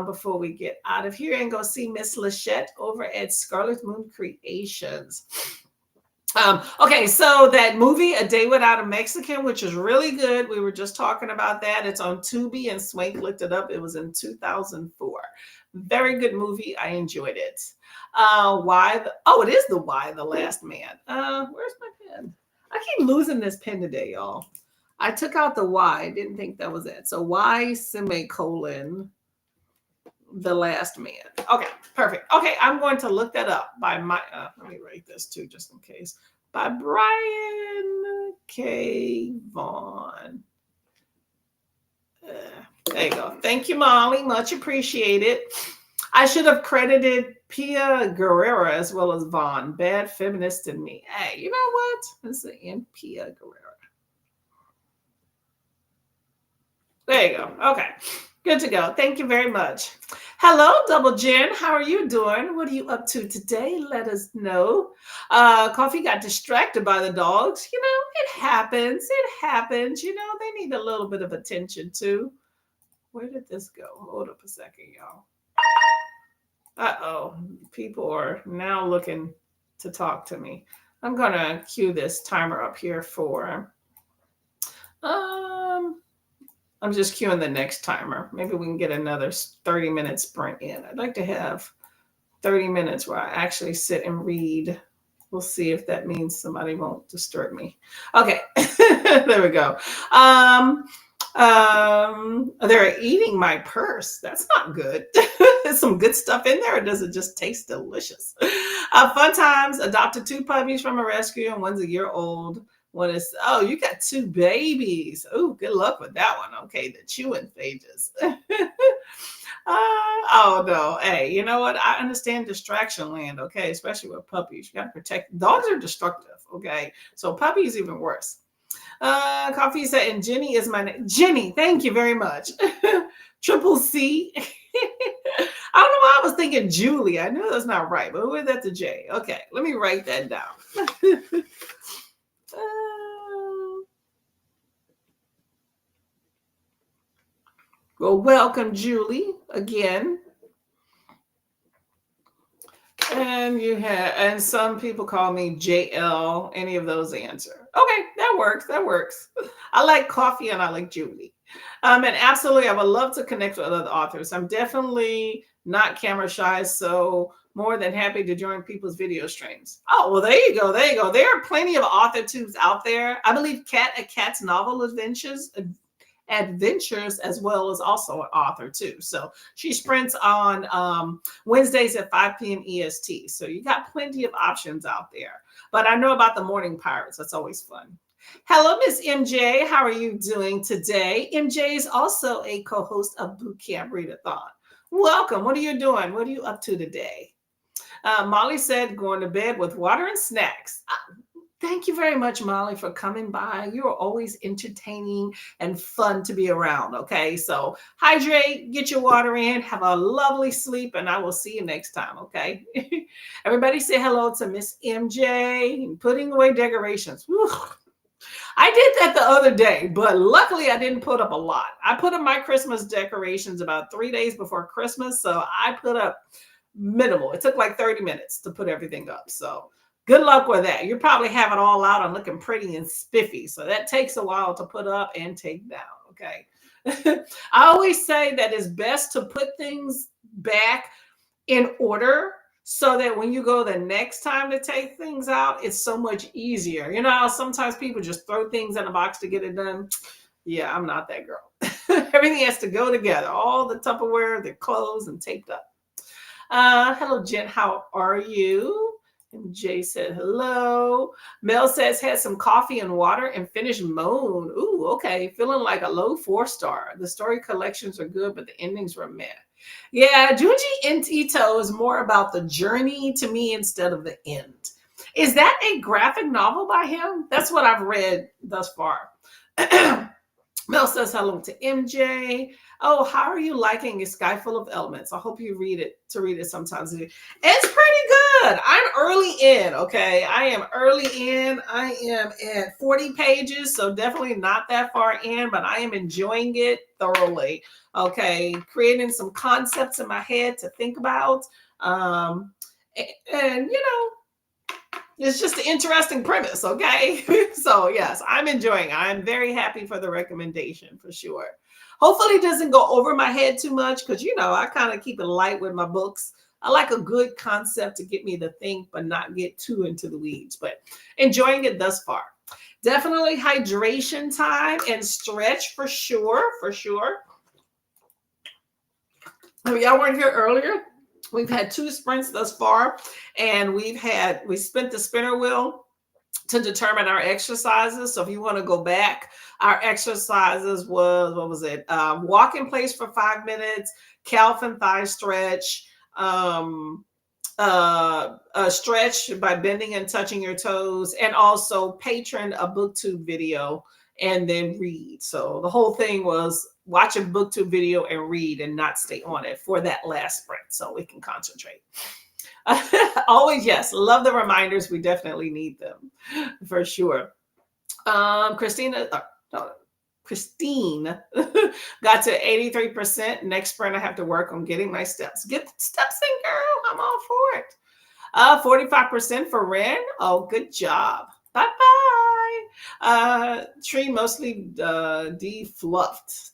Before we get out of here and go see Miss Lachette over at Scarlet Moon Creations. Okay, so that movie, A Day Without a Mexican, which is really good. We were just talking about that. It's on Tubi and Swank looked it up. It was in 2004. Very good movie. I enjoyed it. It is the Why the Last Man. Where's my pen? I keep losing this pen today, y'all. I took out the Y. Didn't think that was it. So Y semicolon The Last Man. Okay, perfect. Okay, I'm going to look that up by my, let me write this too, just in case. By Brian K. Vaughn. There you go. Thank you, Molly. Much appreciated. I should have credited Pia Guerrera as well as Vaughn. Bad feminist in me. Hey, you know what? Let's see. And Pia Guerrera. There you go. Okay. Good to go. Thank you very much. Hello, Double Jen. How are you doing? What are you up to today? Let us know. Coffee got distracted by the dogs. You know, it happens. It happens. You know, they need a little bit of attention too. Where did this go? Hold up a second, y'all. Uh-oh. People are now looking to talk to me. I'm going to cue this timer up here for... I'm just queuing the next timer. Maybe we can get another 30-minute sprint in. I'd like to have 30 minutes where I actually sit and read. We'll see if that means somebody won't disturb me. Okay, there we go. They're eating my purse. That's not good. There's some good stuff in there, or does it just taste delicious? Fun times. Adopted 2 puppies from a rescue, and one's a year old. One is, oh, you got 2 babies. Oh, good luck with that one. Okay, the chewing phages. Oh, no. Hey, you know what? I understand distraction land, okay, especially with puppies. You got to protect. Dogs are destructive, okay? So puppies even worse. Coffee said, and Jenny is my name. Jenny, thank you very much. Triple C. I don't know why I was thinking Julie. I knew that's not right, but who is that to J? Okay, let me write that down. Well, welcome, Julie, again. And some people call me JL. Any of those answer. Okay, that works. That works. I like coffee and I like Julie. And absolutely, I would love to connect with other authors. I'm definitely not camera shy, so more than happy to join people's video streams. Oh, well, there you go. There you go. There are plenty of author tubes out there. I believe Cat's Novel Adventures as well as also an author too. So she sprints on Wednesdays at 5 p.m. EST. So you got plenty of options out there. But I know about the Morning Pirates. That's always fun. Hello, Miss MJ. How are you doing today? MJ is also a co-host of Boot Camp Readathon. Welcome. What are you doing? What are you up to today? Molly said going to bed with water and snacks. Thank you very much, Molly, for coming by. You're always entertaining and fun to be around. Okay, so hydrate, get your water in, have a lovely sleep, and I will see you next time. Okay, everybody say hello to Miss MJ, putting away decorations. Whew. I did that the other day, but luckily I didn't put up a lot. I put up my Christmas decorations about 3 days before Christmas, so I put up minimal. It took like 30 minutes to put everything up. So good luck with that. You probably have it all out and looking pretty and spiffy. So that takes a while to put up and take down. Okay. I always say that it's best to put things back in order so that when you go the next time to take things out, it's so much easier. You know how sometimes people just throw things in a box to get it done? Yeah, I'm not that girl. Everything has to go together. All the Tupperware, the clothes, and taped up. Hello, Jen. How are you? And Jay said hello. Mel says had some coffee and water and finished Moon. Ooh, okay. Feeling like a low 4-star. The story collections are good, but the endings were meh. Yeah, Junji Ito is more about the journey to me instead of the end. Is that a graphic novel by him? That's what I've read thus far. Mel says hello to MJ. Oh, how are you liking A Sky Full of Elements? I hope you read it sometimes. It's pretty good. I'm early in, okay? I am early in. I am at 40 pages, so definitely not that far in, but I am enjoying it thoroughly, okay? Creating some concepts in my head to think about. And you know, it's just an interesting premise, okay? So yes, I'm enjoying it. I'm very happy for the recommendation for sure. Hopefully it doesn't go over my head too much because, you know, I kind of keep it light with my books. I like a good concept to get me to think but not get too into the weeds, but enjoying it thus far. Definitely hydration time and stretch for sure, for sure. If y'all weren't here earlier, we've had 2 sprints thus far, and we spent the spinner wheel to determine our exercises. So if you want to go back, our exercises was, what was it? Walk in place for 5 minutes, calf and thigh stretch, a stretch by bending and touching your toes, and also patron a booktube video and then read. So the whole thing was watch a booktube video and read and not stay on it for that last sprint so we can concentrate. Always, yes, love the reminders. We definitely need them for sure. Christine got to 83%. Next sprint, I have to work on getting my steps. Get the steps in, girl. I'm all for it. 45% for Ren. Oh, good job. Bye-bye. Tree mostly defluffed.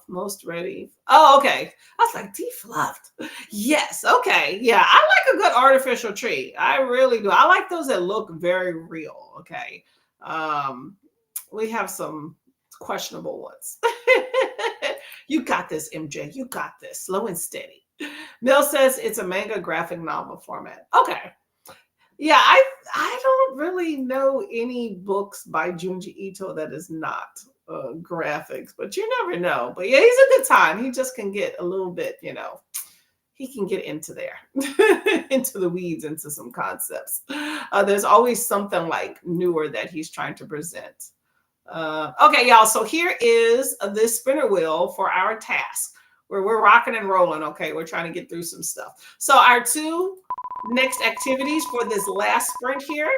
Most ready. Oh, okay. I was like, defluffed. Yes, okay. Yeah, I like a good artificial tree. I really do. I like those that look very real, okay? We have some questionable ones. You got this, MJ. You got this. Slow and steady. Mill says it's a manga graphic novel format. Okay. Yeah, I don't really know any books by Junji Ito that is not graphics, but you never know. But yeah, he's a good time. He just can get a little bit, you know, he can get into there, into the weeds, into some concepts. There's always something like newer that he's trying to present. Okay, y'all. So here is this spinner wheel for our task where we're rocking and rolling. Okay, we're trying to get through some stuff. So our 2 next activities for this last sprint here,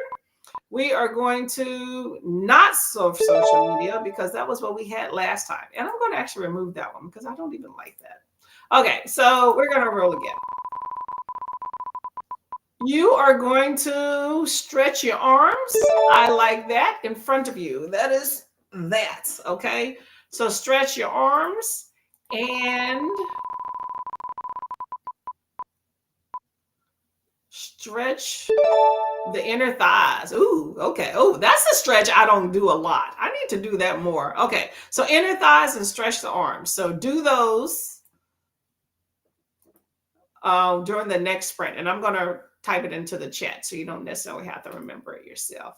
we are going to not surf social media because that was what we had last time. And I'm going to actually remove that one because I don't even like that. Okay, so we're going to roll again. You are going to stretch your arms. I like that in front of you. That is that, okay? So stretch your arms and stretch the inner thighs. Ooh, okay. Oh, that's a stretch I don't do a lot. I need to do that more. Okay, so inner thighs and stretch the arms. So do those during the next sprint. And I'm going to type it into the chat so you don't necessarily have to remember it yourself.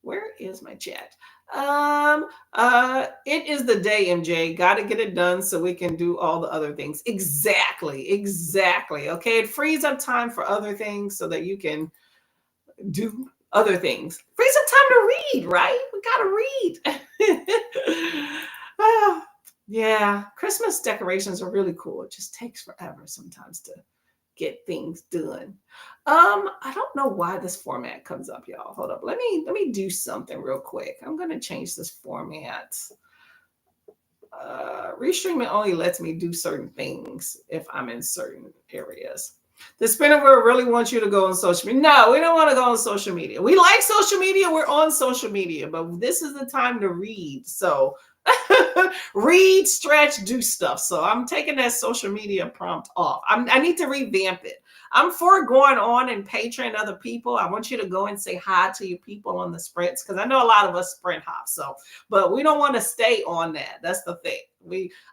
Where is my chat? It is the day, MJ. Got to get it done so we can do all the other things. Exactly. Okay, it frees up time for other things so that you can do other things. Frees up time to read, right? We gotta read. Ah, yeah, Christmas decorations are really cool. It just takes forever sometimes to get things done. I don't know why this format comes up, y'all. Hold up. Let me do something real quick. I'm gonna change this format. Restreaming only lets me do certain things if I'm in certain areas. The Spinnerware really wants you to go on social media. No, we don't want to go on social media. We like social media. We're on social media, but this is the time to read. So read, stretch, do stuff. So I'm taking that social media prompt off. I need to revamp it. I'm for going on and patron other people. I want you to go and say hi to your people on the sprints because I know a lot of us sprint hop. So, but we don't want to stay on that. That's the thing.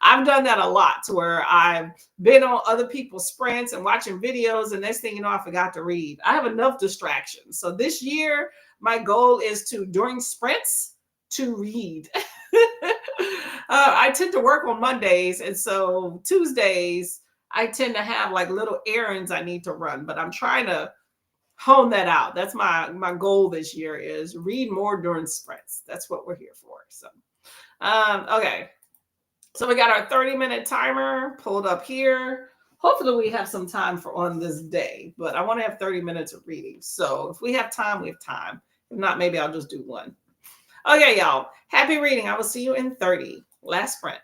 I've done that a lot to where I've been on other people's sprints and watching videos, and next thing you know, I forgot to read. I have enough distractions. So this year, my goal is to during sprints to read. I tend to work on Mondays, and so Tuesdays I tend to have like little errands I need to run, but I'm trying to hone that out. That's my goal this year is read more during sprints. That's what we're here for. So, okay. So we got our 30-minute timer pulled up here. Hopefully we have some time for on this day, but I want to have 30 minutes of reading. So if we have time, we have time. If not, maybe I'll just do one. Okay, y'all. Happy reading. I will see you in 30. Last sprint.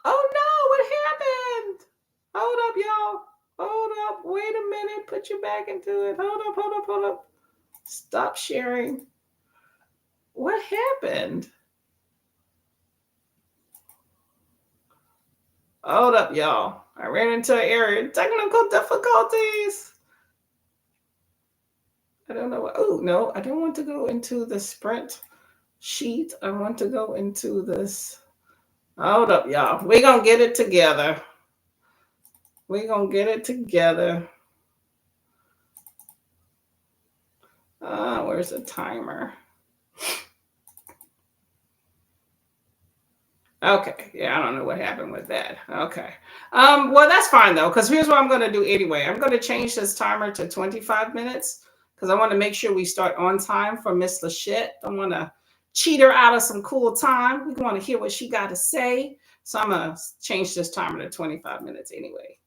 Oh no, what happened? Hold up, y'all. Hold up. Wait a minute. Put you back into it. Hold up. Stop sharing. What happened? Hold up, y'all. I ran into an area. Technical difficulties. I don't know. Oh, no. I don't want to go into the sprint sheet. I want to go into this. Hold up, y'all. We're going to get it together. Where's the timer? Okay. Yeah, I don't know what happened with that. Okay. Well, that's fine though, because here's what I'm going to do anyway. I'm going to change this timer to 25 minutes because I want to make sure we start on time for Miss Lachette. I want to cheat her out of some cool time. We want to hear what she got to say. So I'm going to change this timer to 25 minutes anyway.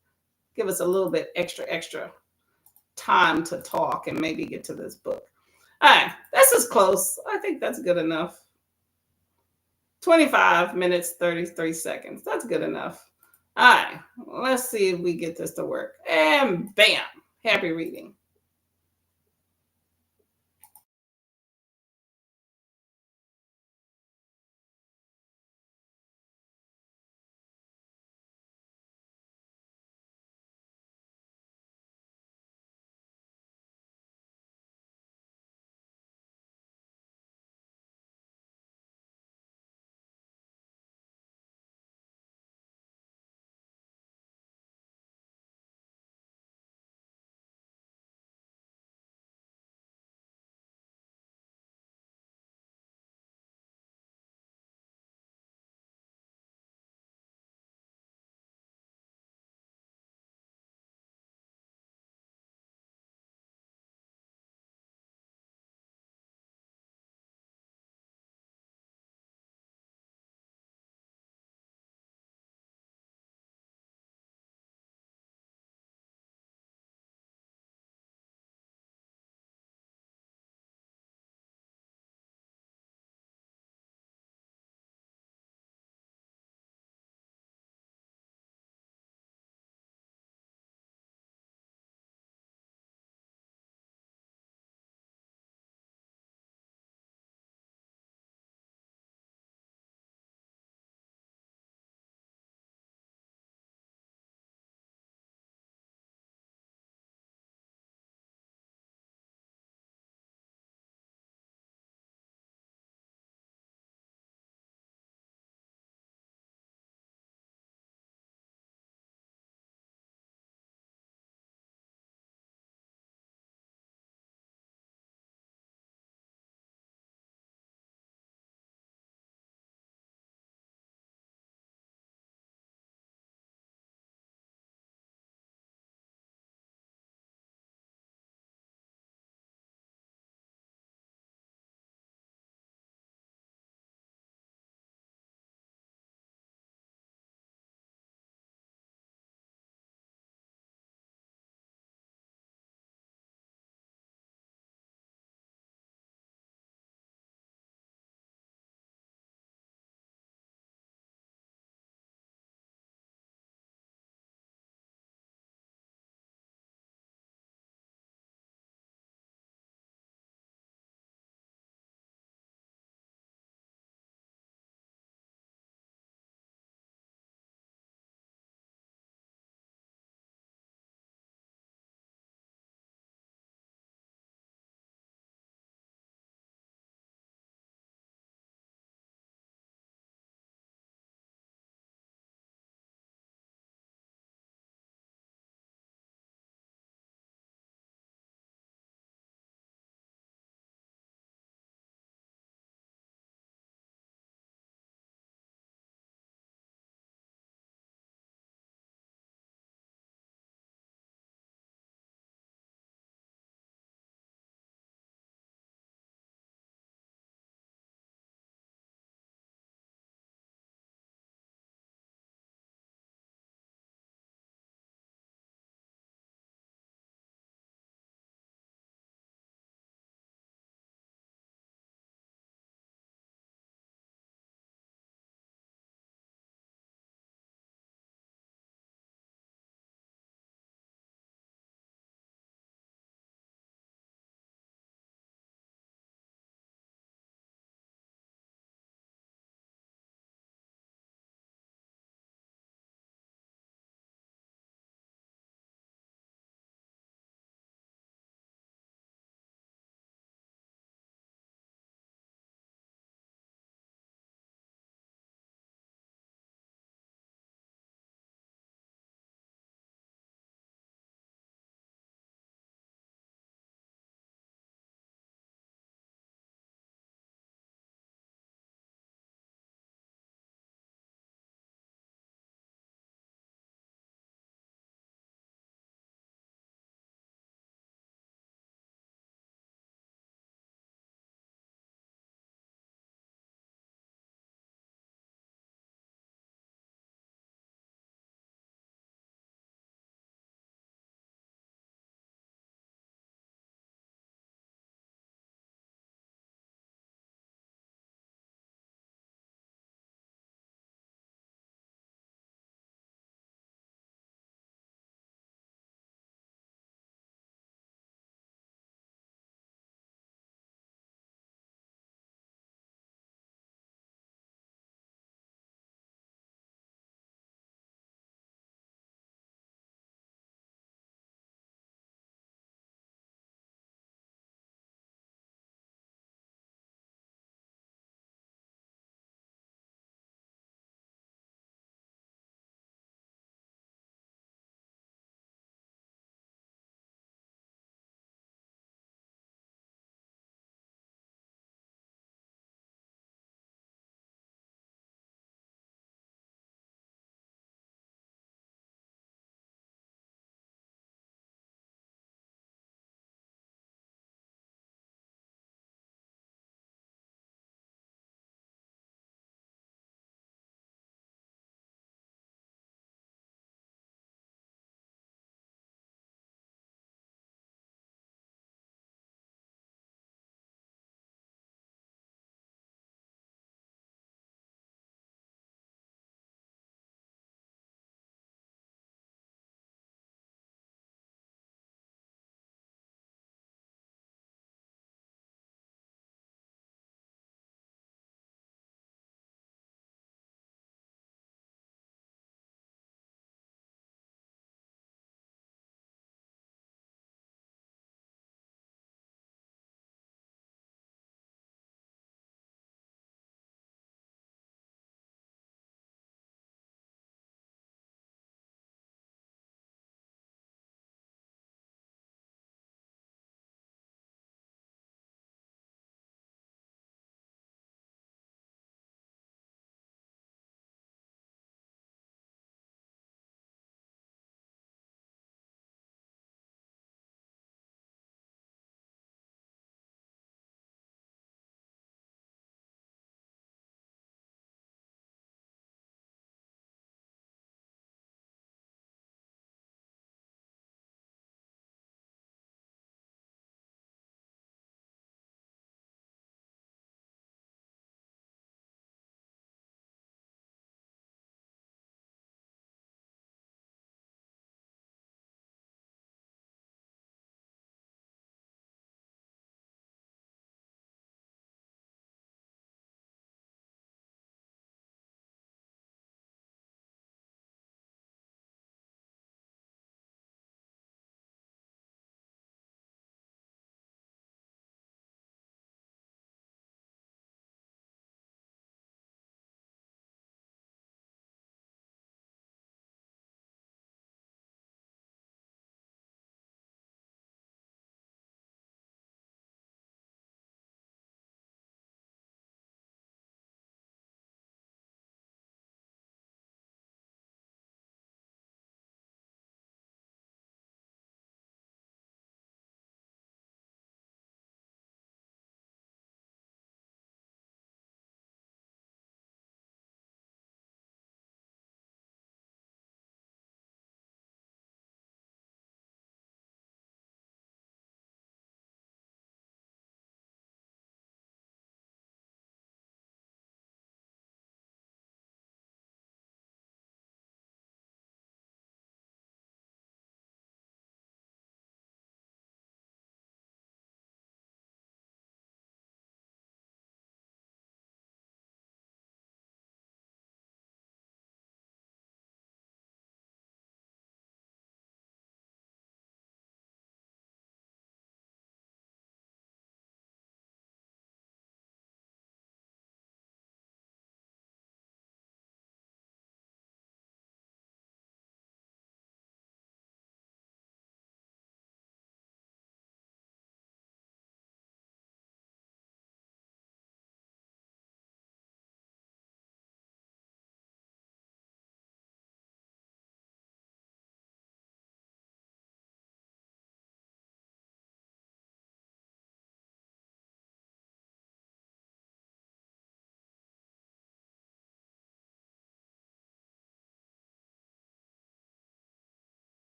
Give us a little bit extra time to talk and maybe get to this book. All right. This is close. I think that's good enough. 25 minutes, 33 seconds. That's good enough. All right, let's see if we get this to work. And bam, happy reading.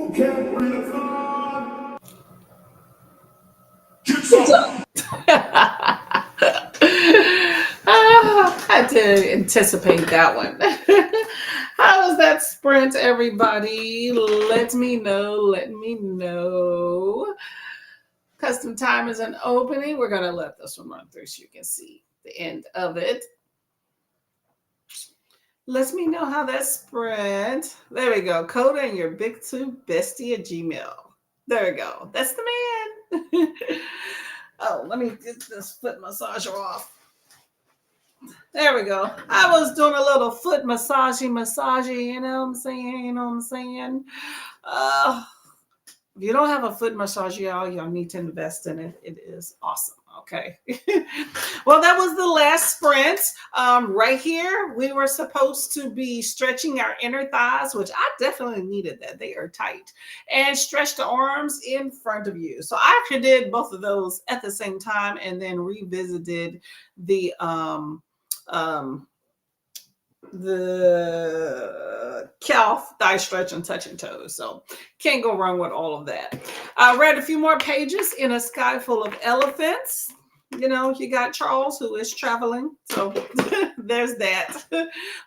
Boot Camp Readathon. Get What's some. Had to anticipate that one. How was that sprint, everybody? Let me know. Let me know. Custom time is an opening. We're going to let this one run through so you can see the end of it. Let me know how that sprint. There we go. Coda and your big two bestie at Gmail. There we go. That's the man. Oh, let me get this foot massager off. There we go. I was doing a little foot massagey, you know what I'm saying? If you don't have a foot massage, y'all need to invest in it. It is awesome. Okay. Well, that was the last sprint. Right here, we were supposed to be stretching our inner thighs, which I definitely needed that. They are tight. And stretch the arms in front of you. So I actually did both of those at the same time and then revisited the calf, thigh stretch, and touching toes. So can't go wrong with all of that. I read a few more pages in a sky full of elephants. You know, you got Charles, who is traveling. So there's that.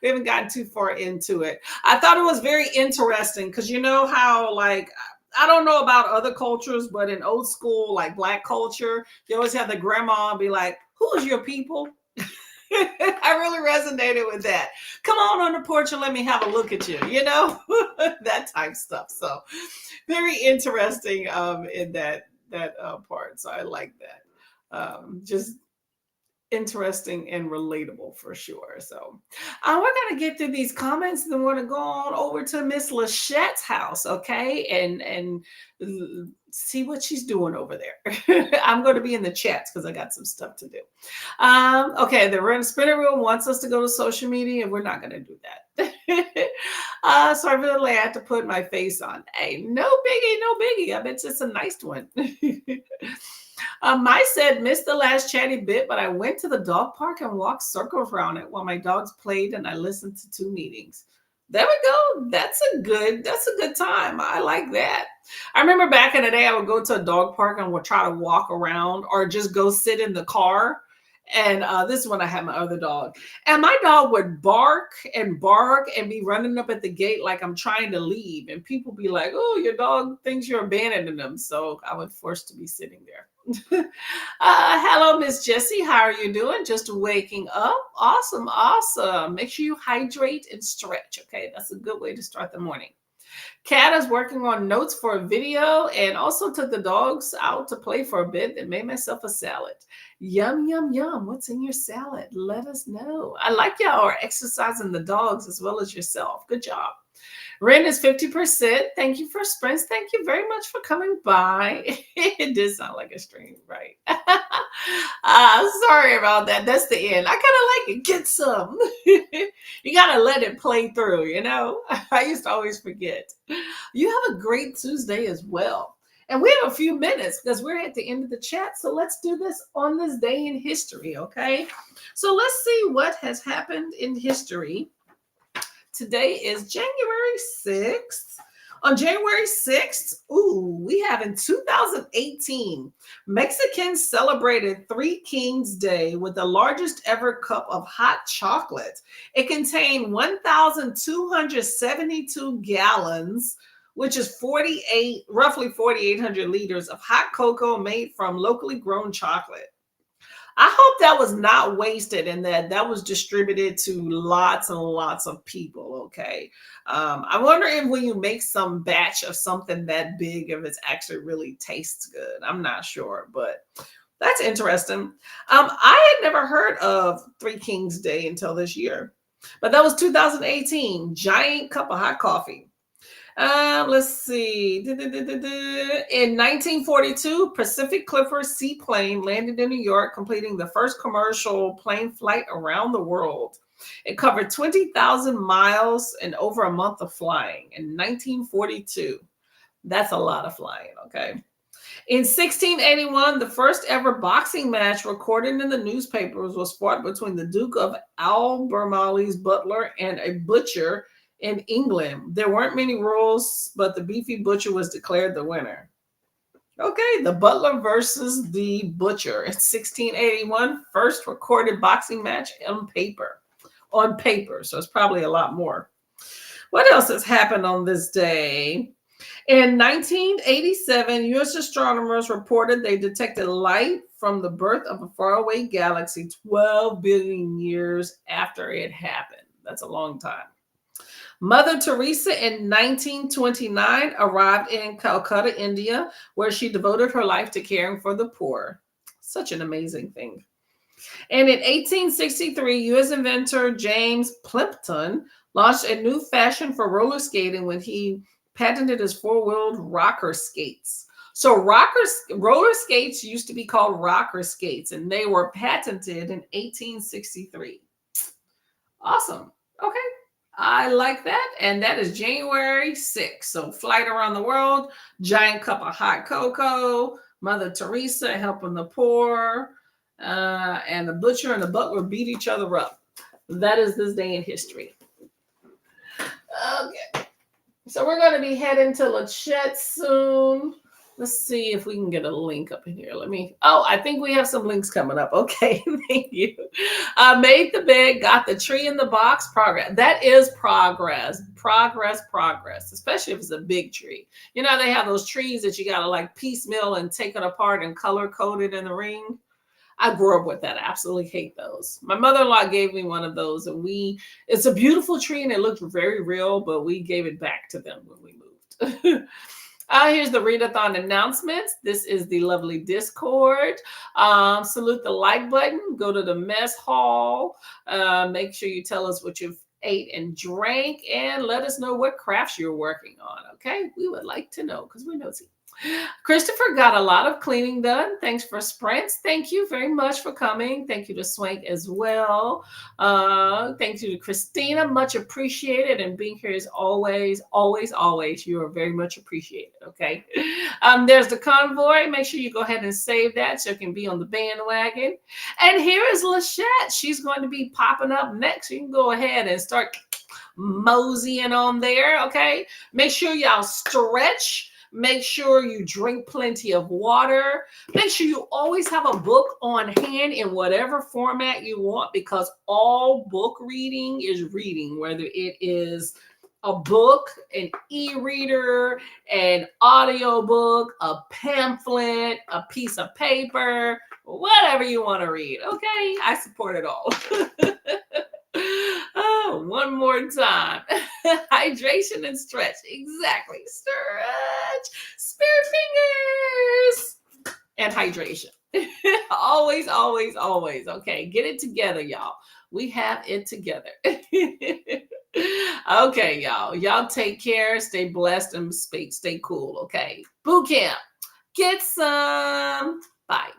We haven't gotten too far into it. I thought it was very interesting because you know how, like, I don't know about other cultures, but in old school, like Black culture, you always have the grandma be like, who is your people? I really resonated with that. Come on the porch and let me have a look at you, you know, that type stuff. So very interesting in that part. So I like that. Just interesting and relatable for sure. So we're going to get through these comments and then we're going to go on over to Miss Lachette's house, okay, and see what she's doing over there. I'm going to be in the chats because I got some stuff to do. Okay, the spinner wheel wants us to go to social media and we're not going to do that. So I really had to put my face on. Hey, no biggie. I bet it's a nice one. I said, missed the last chatty bit, but I went to the dog park and walked circles around it while my dogs played and I listened to 2 meetings. There we go. That's a good time. I like that. I remember back in the day, I would go to a dog park and would try to walk around or just go sit in the car. And this is when I had my other dog. And my dog would bark and be running up at the gate like I'm trying to leave. And people be like, oh, your dog thinks you're abandoning them. So I was forced to be sitting there. Hello, Miss Jessie. How are you doing? Just waking up. Awesome. Make sure you hydrate and stretch. Okay, that's a good way to start the morning. Kat is working on notes for a video and also took the dogs out to play for a bit and made myself a salad. Yum. What's in your salad? Let us know. I like y'all are exercising the dogs as well as yourself. Good job. Rent is 50%. Thank you for sprints. Thank you very much for coming by. It did sound like a stream, right? Sorry about that. That's the end. I kind of like it. Get some. You got to let it play through, you know? I used to always forget. You have a great Tuesday as well. And we have a few minutes because we're at the end of the chat. So let's do this on this day in history, okay? So let's see what has happened in history. Today is January 6th. On January 6th, we have in 2018, Mexicans celebrated Three Kings Day with the largest ever cup of hot chocolate. It contained 1,272 gallons, which is roughly 4,800 liters of hot cocoa made from locally grown chocolate. I hope that was not wasted and that was distributed to lots and lots of people, okay? I wonder if when you make some batch of something that big, if it actually really tastes good. I'm not sure, but that's interesting. I had never heard of Three Kings Day until this year, but that was 2018, giant cup of hot coffee. Let's see. In 1942, Pacific Clipper seaplane landed in New York, completing the first commercial plane flight around the world. It covered 20,000 miles and over a month of flying in 1942. That's a lot of flying, okay? In 1681, the first ever boxing match recorded in the newspapers was fought between the Duke of Albemarle's butler and a butcher in England. There weren't many rules, but the beefy butcher was declared the winner. Okay, the Butler versus the Butcher. It's 1681, first recorded boxing match on paper. On paper, so it's probably a lot more. What else has happened on this day? In 1987, U.S. astronomers reported they detected light from the birth of a faraway galaxy 12 billion years after it happened. That's a long time. Mother Teresa in 1929 arrived in Calcutta, India, where she devoted her life to caring for the poor. Such an amazing thing. And in 1863, U.S. inventor James Plimpton launched a new fashion for roller skating when he patented his four-wheeled rocker skates. So roller skates used to be called rocker skates, and they were patented in 1863. Awesome. Okay. I like that. And that is January 6th. So flight around the world, giant cup of hot cocoa, Mother Teresa helping the poor, and the butcher and the butler beat each other up. That is this day in history. Okay. So we're going to be heading to Lachette soon. Let's see if we can get a link up in here. I think we have some links coming up. Okay, thank you. Made the bed, got the tree in the box, progress. That is progress, especially if it's a big tree. You know, they have those trees that you got to like piecemeal and take it apart and color code it in the ring. I grew up with that. I absolutely hate those. My mother-in-law gave me one of those, and it's a beautiful tree and it looked very real, but we gave it back to them when we moved. Here's the readathon announcements. This is the lovely Discord. Salute the like button. Go to the mess hall. Make sure you tell us what you've ate and drank, and let us know what crafts you're working on. Okay, we would like to know because we're nosy. Christopher got a lot of cleaning done. Thanks for Sprints. Thank you very much for coming. Thank you to Swank as well. Thank you to Christina. Much appreciated. And being here is always. You are very much appreciated. Okay. There's the convoy. Make sure you go ahead and save that so it can be on the bandwagon. And here is Lachette. She's going to be popping up next. You can go ahead and start moseying on there. Okay. Make sure y'all stretch. Make sure you drink plenty of water. Make sure you always have a book on hand in whatever format you want, because all book reading is reading, whether it is a book, an e-reader, an audiobook, a pamphlet, a piece of paper, whatever you want to read. Okay, I support it all. Oh, one more time. Hydration and stretch. Exactly. Stretch. Spirit fingers. And hydration. Always. Okay, get it together, y'all. We have it together. Okay, y'all. Y'all take care. Stay blessed and stay cool. Okay. Boot camp. Get some. Bye.